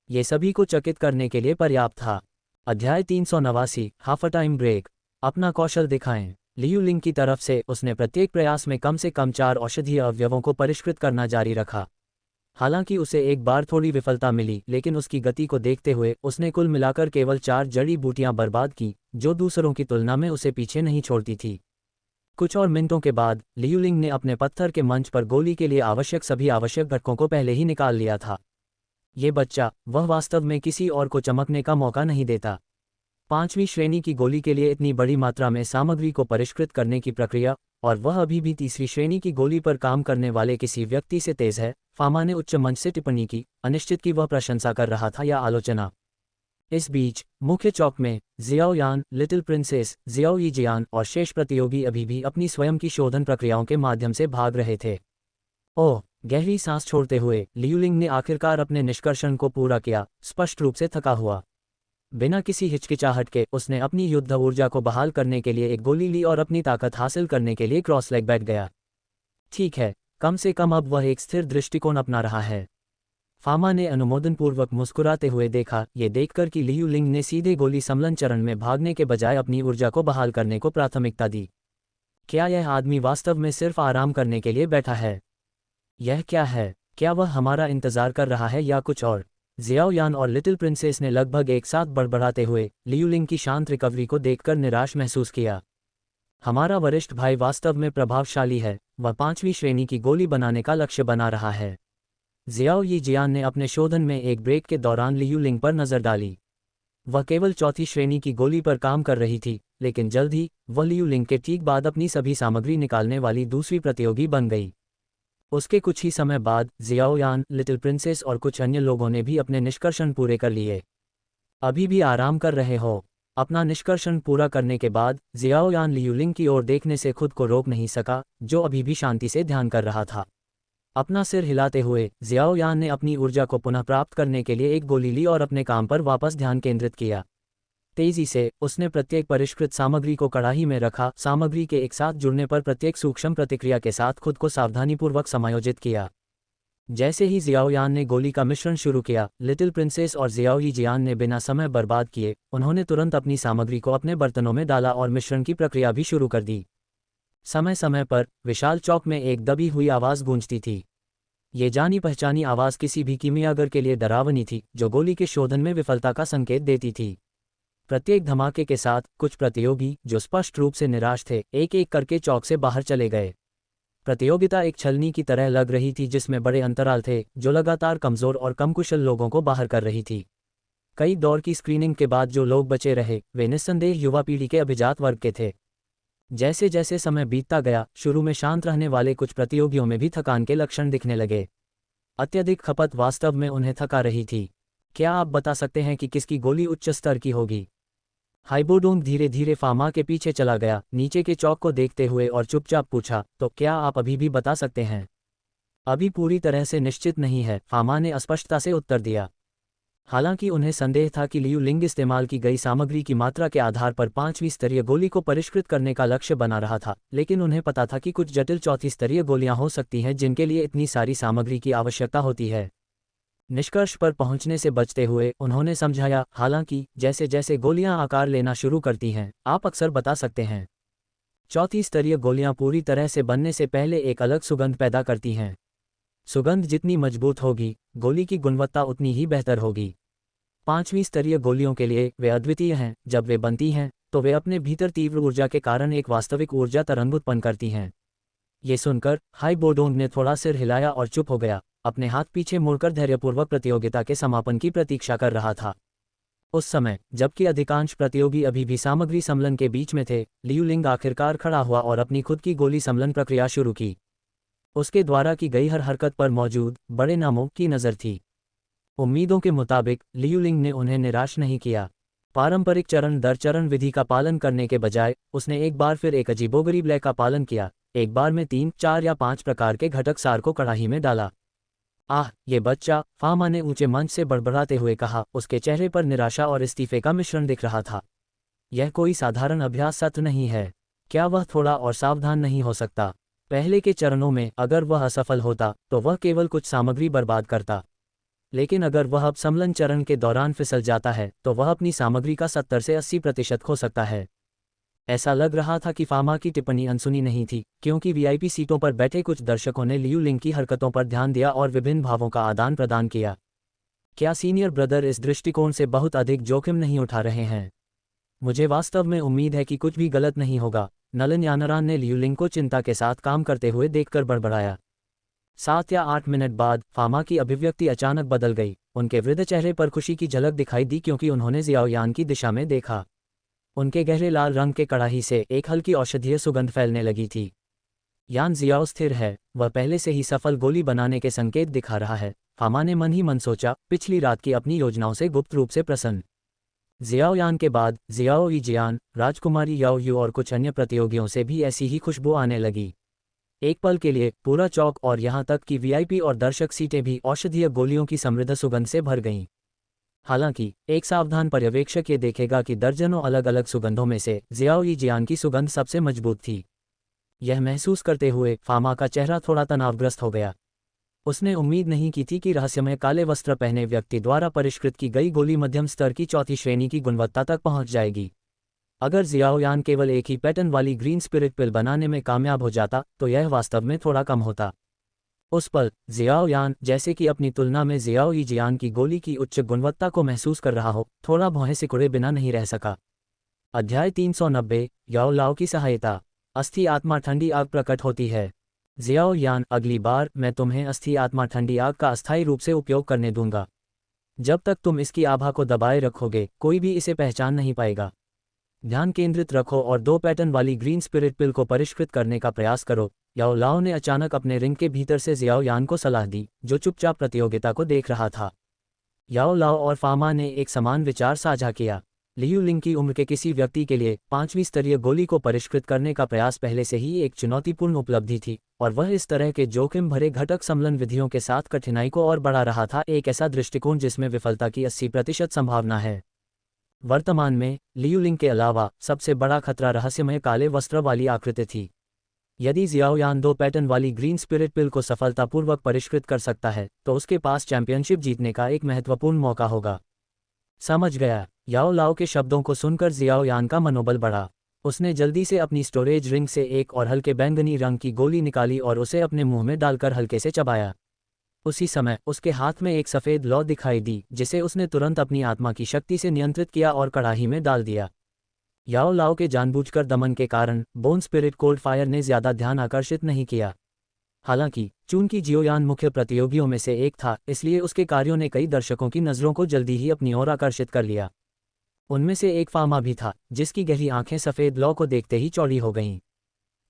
ये सभी को चकित करने के लिए पर्याप्त था। अध्याय 389, हाफ अ टाइम ब्रेक। अपना कौशल दिखाएं। लियूलिंग की तरफ से उसने प्रत्येक प्रयास में कम से कम 4 औषधीय अवयवों को परिष्कृत करना जारी रखा। हालांकि उसे एक बार थोड़ी विफलता मिली, लेकिन उसकी गति को देखते हुए उसने कुल मिलाकर केवल 4 जड़ी बूटियां बर्बाद की, जो दूसरों की तुलना में उसे पीछे नहीं छोड़ती थी। कुछ और मिनटों के बाद लियूलिंग ने अपने पत्थर के मंच पर गोली के लिए आवश्यक सभी आवश्यक घटकों को पहले ही निकाल लिया था। ये बच्चा, वह वास्तव में किसी और को चमकने का मौका नहीं देता। 5वीं श्रेणी की गोली के लिए इतनी बड़ी मात्रा में सामग्री को परिष्कृत करने की प्रक्रिया, और वह अभी भी तीसरी श्रेणी की गोली पर काम करने वाले किसी व्यक्ति से तेज है, फामा ने उच्च मंच से टिप्पणी की, अनिश्चित कि वह प्रशंसा कर रहा था या आलोचना। इस बीच मुख्य चौक में जियाओ यान, लिटिल प्रिंसेस, जियाओ यीजियान और शेष प्रतियोगी अभी भी अपनी स्वयं की शोधन प्रक्रियाओं के माध्यम से भाग रहे थे। ओह, गहरी सांस छोड़ते हुए लियूलिंग ने आखिरकार अपने निष्कर्षण को पूरा किया, स्पष्ट रूप से थका हुआ। बिना किसी हिचकिचाहट के उसने अपनी युद्ध ऊर्जा को बहाल करने के लिए एक गोली ली और अपनी ताकत हासिल करने के लिए क्रॉस लेग बैठ गया। ठीक है, कम से कम अब वह एक स्थिर दृष्टिकोण अपना रहा है। फामा ने अनुमोदनपूर्वक मुस्कुराते हुए देखा, ये देखकर कि लियूलिंग ने सीधे गोली सम्मलन चरण में भागने के बजाय अपनी ऊर्जा को बहाल करने को प्राथमिकता दी। क्या यह आदमी वास्तव में सिर्फ आराम करने के लिए बैठा है? यह क्या है? क्या वह हमारा इंतजार कर रहा है या कुछ और? जियाओ यान और लिटिल प्रिंसेस ने लगभग एक साथ बड़बड़ाते हुए लियूलिंग की शांत रिकवरी को देखकर निराश महसूस किया। हमारा वरिष्ठ भाई वास्तव में प्रभावशाली है, वह 5वीं श्रेणी की गोली बनाने का लक्ष्य बना रहा है। जियाओ यीजियान ने अपने शोधन में एक ब्रेक के दौरान लियूलिंग पर नजर डाली। वह केवल 4थी श्रेणी की गोली पर काम कर रही थी, लेकिन जल्द ही वह लियूलिंग के ठीक बाद अपनी सभी सामग्री निकालने वाली दूसरी प्रतियोगी बन गई। उसके कुछ ही समय बाद जियाओ यान, लिटिल प्रिंसेस और कुछ अन्य लोगों ने भी अपने निष्कर्षण पूरे कर लिए। अभी भी आराम कर रहे हो? अपना निष्कर्षण पूरा करने के बाद जियाओ यान लियूलिंग की ओर देखने से खुद को रोक नहीं सका, जो अभी भी शांति से ध्यान कर रहा था। अपना सिर हिलाते हुए जियाओ यान ने अपनी ऊर्जा को पुनः प्राप्त करने के लिए एक गोली ली और अपने काम पर वापस ध्यान केंद्रित किया। तेजी से उसने प्रत्येक परिष्कृत सामग्री को कड़ाही में रखा, सामग्री के एक साथ जुड़ने पर प्रत्येक सूक्ष्म प्रतिक्रिया के साथ खुद को सावधानीपूर्वक समायोजित किया। जैसे ही जियाओ यान ने गोली का मिश्रण शुरू किया, लिटिल प्रिंसेस और जियाओ यीजियान ने बिना समय बर्बाद किए उन्होंने तुरंत अपनी सामग्री को अपने बर्तनों में डाला और मिश्रण की प्रक्रिया भी शुरू कर दी। समय समय पर विशाल चौक में एक दबी हुई आवाज़ गूंजती थी। ये जानी पहचानी आवाज़ किसी भी कीमियागर के लिए डरावनी थी, जो गोली के शोधन में विफलता का संकेत देती थी। प्रत्येक धमाके के साथ कुछ प्रतियोगी, जो स्पष्ट रूप से निराश थे, एक एक करके चौक से बाहर चले गए। प्रतियोगिता एक छलनी की तरह लग रही थी जिसमें बड़े अंतराल थे, जो लगातार कमज़ोर और कम कुशल लोगों को बाहर कर रही थी। कई दौर की स्क्रीनिंग के बाद जो लोग बचे रहे, वे निस्संदेह युवा पीढ़ी के अभिजात वर्ग के थे। जैसे जैसे समय बीतता गया, शुरू में शांत रहने वाले कुछ प्रतियोगियों में भी थकान के लक्षण दिखने लगे। अत्यधिक खपत वास्तव में उन्हें थका रही थी। क्या आप बता सकते हैं कि किसकी गोली उच्च स्तर की होगी? हाइबोडोंग धीरे धीरे फामा के पीछे चला गया, नीचे के चौक को देखते हुए, और चुपचाप पूछा, तो क्या आप अभी भी बता सकते हैं? अभी पूरी तरह से निश्चित नहीं है, फामा ने स्पष्टता से उत्तर दिया। हालांकि उन्हें संदेह था कि लियू लिंग इस्तेमाल की गई सामग्री की मात्रा के आधार पर 5वीं स्तरीय गोली को परिष्कृत करने का लक्ष्य बना रहा था, लेकिन उन्हें पता था कि कुछ जटिल 4वीं स्तरीय गोलियां हो सकती हैं जिनके लिए इतनी सारी सामग्री की आवश्यकता होती है। निष्कर्ष पर पहुंचने से बचते हुए उन्होंने समझाया, हालांकि जैसे जैसे गोलियां आकार लेना शुरू करती हैं, आप अक्सर बता सकते हैं। 4वीं स्तरीय गोलियां पूरी तरह से बनने से पहले एक अलग सुगंध पैदा करती हैं। सुगंध जितनी मजबूत होगी, गोली की गुणवत्ता उतनी ही बेहतर होगी। 5वीं स्तरीय गोलियों के लिए वे अद्वितीय हैं। जब वे बनती हैं तो वे अपने भीतर तीव्र ऊर्जा के कारण एक वास्तविक ऊर्जा तरंग उत्पन्न करती हैं। ये सुनकर हाई बोडोंग ने थोड़ा सिर हिलाया और चुप हो गया, अपने हाथ पीछे मुड़कर धैर्यपूर्वक प्रतियोगिता के समापन की प्रतीक्षा कर रहा था। उस समय, जबकि अधिकांश प्रतियोगी अभी भी सामग्री सम्मलन के बीच में थे, लियू लिंग आखिरकार खड़ा हुआ और अपनी खुद की गोली सम्मलन प्रक्रिया शुरू की। उसके द्वारा की गई हर हरकत पर मौजूद बड़े नामों की नज़र थी। उम्मीदों के मुताबिक लियू लिंग ने उन्हें निराश नहीं किया। पारंपरिक चरण दर चरण विधि का पालन करने के बजाय उसने एक बार फिर एक अजीबोगरीब लय का पालन किया। एक बार में 3, 4 या 5 प्रकार के घटक सार को कड़ाही में डाला। आह, ये बच्चा, फामा ने ऊंचे मंच से बड़बड़ाते हुए कहा। उसके चेहरे पर निराशा और इस्तीफे का मिश्रण दिख रहा था। यह कोई साधारण अभ्यास सत्र नहीं है। क्या वह थोड़ा और सावधान नहीं हो सकता? पहले के चरणों में अगर वह असफल होता तो वह केवल कुछ सामग्री बर्बाद करता, लेकिन अगर वह अब सम्मलन चरण के दौरान फिसल जाता है तो वह अपनी सामग्री का 70 से 80% खो सकता है। ऐसा लग रहा था कि फामा की टिप्पणी अनसुनी नहीं थी, क्योंकि वीआईपी सीटों पर बैठे कुछ दर्शकों ने लियू लिंग की हरकतों पर ध्यान दिया और विभिन्न भावों का आदान प्रदान किया। क्या सीनियर ब्रदर इस दृष्टिकोण से बहुत अधिक जोखिम नहीं उठा रहे हैं? मुझे वास्तव में उम्मीद है कि कुछ भी गलत नहीं होगा, नलन यानरान ने लियू लिंग को चिंता के साथ काम करते हुए देखकर बड़बड़ाया। 7 या 8 मिनट बाद फामा की अभिव्यक्ति अचानक बदल गई। उनके वृद्ध चेहरे पर खुशी की झलक दिखाई दी क्योंकि उन्होंने जियाओ यान की दिशा में देखा। उनके गहरे लाल रंग के कड़ाही से एक हल्की औषधीय सुगंध फैलने लगी थी। यान जियाओ स्थिर है, वह पहले से ही सफल गोली बनाने के संकेत दिखा रहा है, फामा ने मन ही मन सोचा, पिछली रात की अपनी योजनाओं से गुप्त रूप से प्रसन्न। जियाओ यान के बाद जियाओ ई जियान, राजकुमारी याओ यू और कुछ अन्य प्रतियोगियों से भी ऐसी ही खुशबू आने लगी। एक पल के लिए पूरा चौक और यहाँ तक कि वीआईपी और दर्शक सीटें भी औषधीय गोलियों की समृद्ध सुगंध से भर गईं। हालांकि एक सावधान पर्यवेक्षक ये देखेगा कि दर्जनों अलग अलग सुगंधों में से जियाओ ई जियान की सुगंध सबसे मजबूत थी। यह महसूस करते हुए फामा का चेहरा थोड़ा तनावग्रस्त हो गया। उसने उम्मीद नहीं की थी कि रहस्यमय काले वस्त्र पहने व्यक्ति द्वारा परिष्कृत की गई गोली मध्यम स्तर की 4थी श्रेणी की गुणवत्ता तक पहुंच जाएगी। अगर जियाओ यान केवल एक ही पैटर्न वाली ग्रीन स्पिरिट पिल बनाने में कामयाब हो जाता तो यह वास्तव में थोड़ा कम होता। उस पल जियाओ यान, जैसे कि अपनी तुलना में जियाओ ई जियान की गोली की उच्च गुणवत्ता को महसूस कर रहा हो, थोड़ा भौहें सिकुड़े बिना नहीं रह सका। अध्याय 390, याओ लाओ की सहायता। अस्थि आत्मा ठंडी आग प्रकट होती है। जियाओ यान, अगली बार मैं तुम्हें अस्थि आत्मा ठंडी आग का अस्थायी रूप से उपयोग करने दूंगा। जब तक तुम इसकी आभा को दबाए रखोगे, कोई भी इसे पहचान नहीं पाएगा। ध्यान केंद्रित रखो और 2 पैटर्न वाली ग्रीन स्पिरिट पिल को परिष्कृत करने का प्रयास करो। याओ लाओ ने अचानक अपने रिंग के भीतर से जियाओ यान को सलाह दी, जो चुपचाप प्रतियोगिता को देख रहा था। याओ लाओ और फामा ने एक समान विचार साझा किया। लियू लिंग की उम्र के किसी व्यक्ति के लिए 5वीं स्तरीय गोली को परिष्कृत करने का प्रयास पहले से ही एक चुनौतीपूर्ण उपलब्धि थी, और वह इस तरह के जोखिम भरे घटक सम्मलन विधियों के साथ कठिनाई को और बढ़ा रहा था, एक ऐसा दृष्टिकोण जिसमें विफलता की 80% संभावना है। वर्तमान में लियू लिंग के अलावा सबसे बड़ा खतरा रहस्यमय काले वस्त्र वाली आकृति थी। यदि जियाओ यान 2 पैटर्न वाली ग्रीन स्पिरिट पिल को सफलतापूर्वक परिष्कृत कर सकता है तो उसके पास चैंपियनशिप जीतने का एक महत्वपूर्ण मौका होगा। समझ गया। याओ लाओ के शब्दों को सुनकर जियाओ यान का मनोबल बढ़ा। उसने जल्दी से अपनी स्टोरेज रिंग से एक और हल्के बैंगनी रंग की गोली निकाली और उसे अपने मुंह में डालकर हल्के से चबाया। उसी समय उसके हाथ में एक सफ़ेद लौ दिखाई दी, जिसे उसने तुरंत अपनी आत्मा की शक्ति से नियंत्रित किया और कड़ाही में डाल दिया। याओ लाओ के जानबूझकर दमन के कारण बोन स्पिरिट कोल्ड फायर ने ज्यादा ध्यान आकर्षित नहीं किया। हालांकि चूंकि जियोयान मुख्य प्रतियोगियों में से एक था, इसलिए उसके कार्यों ने कई दर्शकों की नज़रों को जल्दी ही अपनी ओर आकर्षित कर लिया। उनमें से एक फामा भी था, जिसकी गहरी आंखें सफ़ेद लौ को देखते ही चौड़ी हो गईं।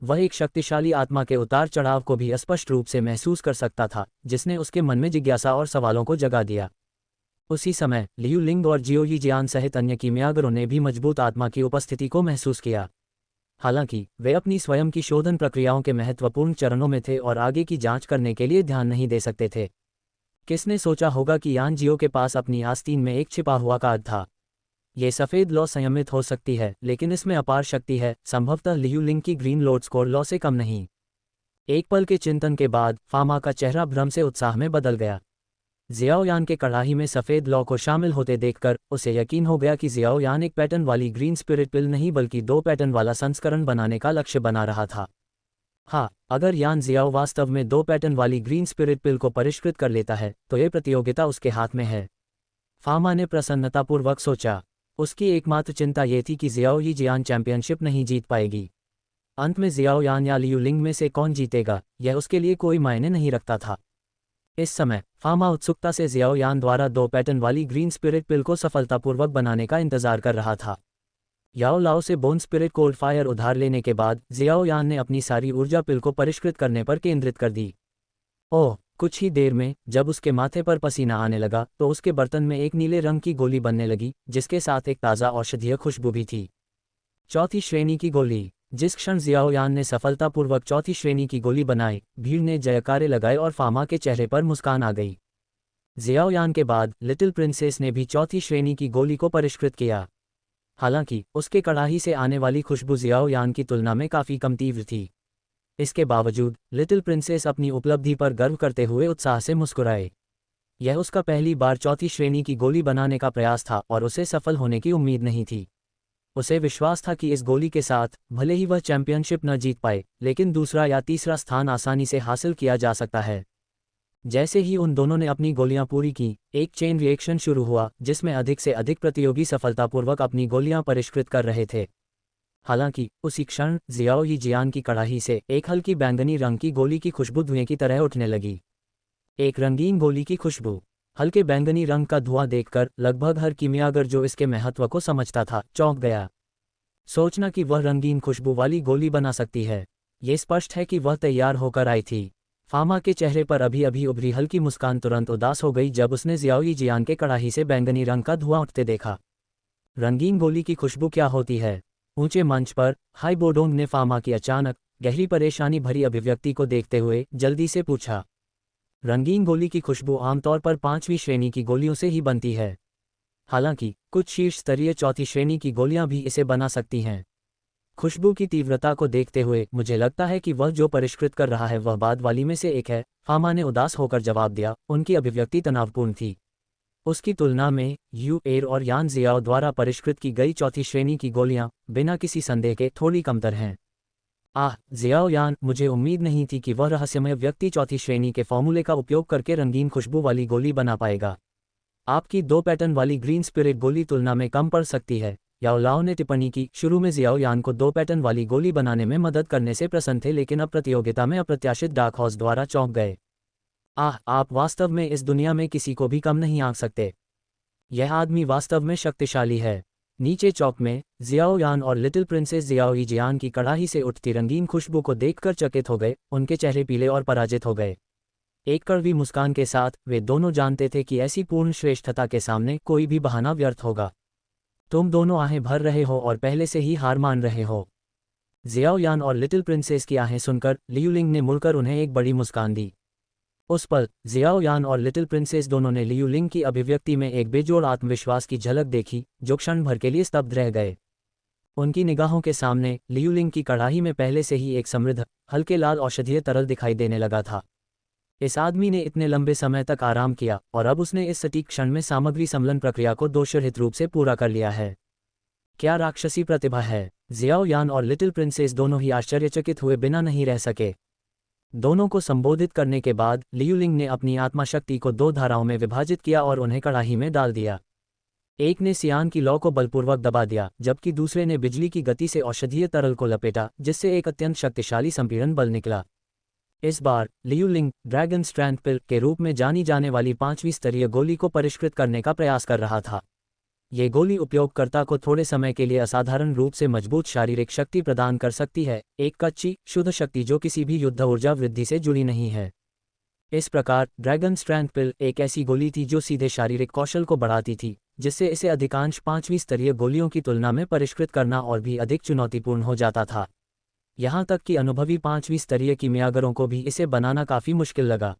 वह एक शक्तिशाली आत्मा के उतार चढ़ाव को भी स्पष्ट रूप से महसूस कर सकता था, जिसने उसके मन में जिज्ञासा और सवालों को जगा दिया। उसी समय लियू लिंग और जियो यी जियान सहित अन्य कीमियागरों ने भी मजबूत आत्मा की उपस्थिति को महसूस किया। हालांकि वे अपनी स्वयं की शोधन प्रक्रियाओं के महत्वपूर्ण चरणों में थे और आगे की जांच करने के लिए ध्यान नहीं दे सकते थे। किसने सोचा होगा कि यान जियो के पास अपनी आस्तीन में एक छिपा हुआ कार्ड था। ये सफ़ेद लौ संयमित हो सकती है, लेकिन इसमें अपार शक्ति है, संभवतः लियू लिंग की ग्रीन लोड स्कोर लौ से कम नहीं। एक पल के चिंतन के बाद फामा का चेहरा भ्रम से उत्साह में बदल गया। जियाओयान के कड़ाही में सफ़ेद लौ को शामिल होते देखकर उसे यकीन हो गया कि जियाओयान एक पैटर्न वाली ग्रीन स्पिरिट पिल नहीं बल्कि 2 पैटर्न वाला संस्करण बनाने का लक्ष्य बना रहा था। हाँ, अगर यान जियाओ वास्तव में 2 पैटर्न वाली ग्रीन स्पिरिट पिल को परिष्कृत कर लेता है तो ये प्रतियोगिता उसके हाथ में है। फामा ने प्रसन्नतापूर्वक सोचा। उसकी एकमात्र चिंता ये थी कि जियाओ यी जियान चैंपियनशिप नहीं जीत पाएगी। अंत में जियाओयान या लियू लिंग में से कौन जीतेगा, यह उसके लिए कोई मायने नहीं रखता था। इस समय फामा उत्सुकता से जियाओयान द्वारा 2 पैटर्न वाली ग्रीन स्पिरिट पिल को सफलतापूर्वक बनाने का इंतजार कर रहा था। याओ लाओ से बोन स्पिरिट कोल्ड फायर उधार लेने के बाद जियाओयान ने अपनी सारी ऊर्जा पिल को परिष्कृत करने पर केंद्रित कर दी। ओह, कुछ ही देर में जब उसके माथे पर पसीना आने लगा तो उसके बर्तन में एक नीले रंग की गोली बनने लगी, जिसके साथ एक ताज़ा औषधीय खुशबू भी थी। 4थी श्रेणी की गोली। जिस क्षण जियाओयान ने सफलतापूर्वक 4थी श्रेणी की गोली बनाई, भीड़ ने जयकारे लगाए और फामा के चेहरे पर मुस्कान आ गई। जियाओयान के बाद लिटिल प्रिंसेस ने भी 4थी श्रेणी की गोली को परिष्कृत किया। हालांकि उसके कड़ाही से आने वाली खुशबू जियाओयान की तुलना में काफ़ी कम तीव्र थी। इसके बावजूद लिटिल प्रिंसेस अपनी उपलब्धि पर गर्व करते हुए उत्साह से मुस्कुराए। यह उसका पहली बार 4थी श्रेणी की गोली बनाने का प्रयास था और उसे सफल होने की उम्मीद नहीं थी। उसे विश्वास था कि इस गोली के साथ भले ही वह चैंपियनशिप न जीत पाए, लेकिन दूसरा या तीसरा स्थान आसानी से हासिल किया जा सकता है। जैसे ही उन दोनों ने अपनी गोलियां पूरी की, एक चेन रिएक्शन शुरू हुआ जिसमें अधिक से अधिक प्रतियोगी सफलतापूर्वक अपनी गोलियां परिष्कृत कर रहे थे। हालांकि उसी क्षण जियाओ यी जियान की कड़ाही से एक हल्की बैंगनी रंग की गोली की खुशबू धुएं की तरह उठने लगी। एक रंगीन गोली की खुशबू। हल्के बैंगनी रंग का धुआं देखकर लगभग हर कीमियागर जो इसके महत्व को समझता था चौंक गया। सोचना कि वह रंगीन खुशबू वाली गोली बना सकती है, ये स्पष्ट है कि वह तैयार होकर आई थी। फामा के चेहरे पर अभी अभी उभरी हल्की मुस्कान तुरंत उदास हो गई जब उसने जियाओ यी जियान के कड़ाही से बैंगनी रंग का धुआं उठते देखा। रंगीन गोली की खुशबू क्या होती है? ऊंचे मंच पर हाई बोडोंग ने फामा की अचानक गहरी परेशानी भरी अभिव्यक्ति को देखते हुए जल्दी से पूछा। रंगीन गोली की खुशबू आमतौर पर 5वीं श्रेणी की गोलियों से ही बनती है। हालांकि कुछ शीर्ष स्तरीय 4थी श्रेणी की गोलियां भी इसे बना सकती हैं। खुशबू की तीव्रता को देखते हुए मुझे लगता है कि वह जो परिष्कृत कर रहा है वह बाद वाली में से एक है, फामा ने उदास होकर जवाब दिया। उनकी अभिव्यक्ति तनावपूर्ण थी। उसकी तुलना में यू एर और यान जियाओ द्वारा परिष्कृत की गई 4थी श्रेणी की गोलियां बिना किसी संदेह के थोड़ी कमतर हैं। जियाओयान, मुझे उम्मीद नहीं थी कि वह रहस्यमय व्यक्ति 4थी श्रेणी के फॉर्मूले का उपयोग करके रंगीन खुशबू वाली गोली बना पाएगा। आपकी 2 पैटर्न वाली ग्रीन स्पिरिट गोली तुलना में कम पड़ सकती है, याओ लाओ ने टिप्पणी की। शुरू में जियाओयान को 2 पैटर्न वाली गोली बनाने में मदद करने से प्रसन्न थे, लेकिन अब प्रतियोगिता में अप्रत्याशित डार्क हॉर्स द्वारा चौंक गए। आप वास्तव में इस दुनिया में किसी को भी कम नहीं आंक सकते। यह आदमी वास्तव में शक्तिशाली है। नीचे चौक में जियाओयान और लिटिल प्रिंसेस जियाओ यी जियान की कड़ाही से उठती रंगीन खुशबू को देखकर चकित हो गए। उनके चेहरे पीले और पराजित हो गए। एक कड़वी मुस्कान के साथ वे दोनों जानते थे कि ऐसी पूर्ण श्रेष्ठता के सामने कोई भी बहाना व्यर्थ होगा। तुम दोनों आहें भर रहे हो और पहले से ही हार मान रहे हो। जियाओयान और लिटिल प्रिंसेस की आहें सुनकर लियू लिंग ने मुड़कर उन्हें एक बड़ी मुस्कान दी। उस पल जियाओयान और लिटिल प्रिंसेस दोनों ने लियू लिंग की अभिव्यक्ति में एक बेजोड़ आत्मविश्वास की झलक देखी, जो क्षण भर के लिए स्तब्ध रह गए। उनकी निगाहों के सामने लियू लिंग की कड़ाही में पहले से ही एक समृद्ध हल्के लाल औषधीय तरल दिखाई देने लगा था। इस आदमी ने इतने लंबे समय तक आराम किया और अब उसने इस सटीक क्षण में सामग्री सम्मलन प्रक्रिया को दोषरहित रूप से पूरा कर लिया है। क्या राक्षसी प्रतिभा है! जियाओयान और लिटिल प्रिंसेस दोनों ही आश्चर्यचकित हुए बिना नहीं रह सके। दोनों को संबोधित करने के बाद लियू लिंग ने अपनी आत्मा शक्ति को 2 धाराओं में विभाजित किया और उन्हें कड़ाही में डाल दिया। एक ने सियान की लौ को बलपूर्वक दबा दिया, जबकि दूसरे ने बिजली की गति से औषधीय तरल को लपेटा, जिससे एक अत्यंत शक्तिशाली संपीड़न बल निकला। इस बार लियू लिंग ड्रैगन स्ट्रेंथ पिल के रूप में जानी जाने वाली 5वीं स्तरीय गोली को परिष्कृत करने का प्रयास कर रहा था। ये गोली उपयोगकर्ता को थोड़े समय के लिए असाधारण रूप से मजबूत शारीरिक शक्ति प्रदान कर सकती है, एक कच्ची शुद्ध शक्ति जो किसी भी युद्ध ऊर्जा वृद्धि से जुड़ी नहीं है। इस प्रकार ड्रैगन स्ट्रेंथ पिल एक ऐसी गोली थी जो सीधे शारीरिक कौशल को बढ़ाती थी, जिससे इसे अधिकांश 5वीं स्तरीय गोलियों की तुलना में परिष्कृत करना और भी अधिक चुनौतीपूर्ण हो जाता था। यहाँ तक कि अनुभवी 5वीं स्तरीय कीमियागरों को भी इसे बनाना काफ़ी मुश्किल लगा।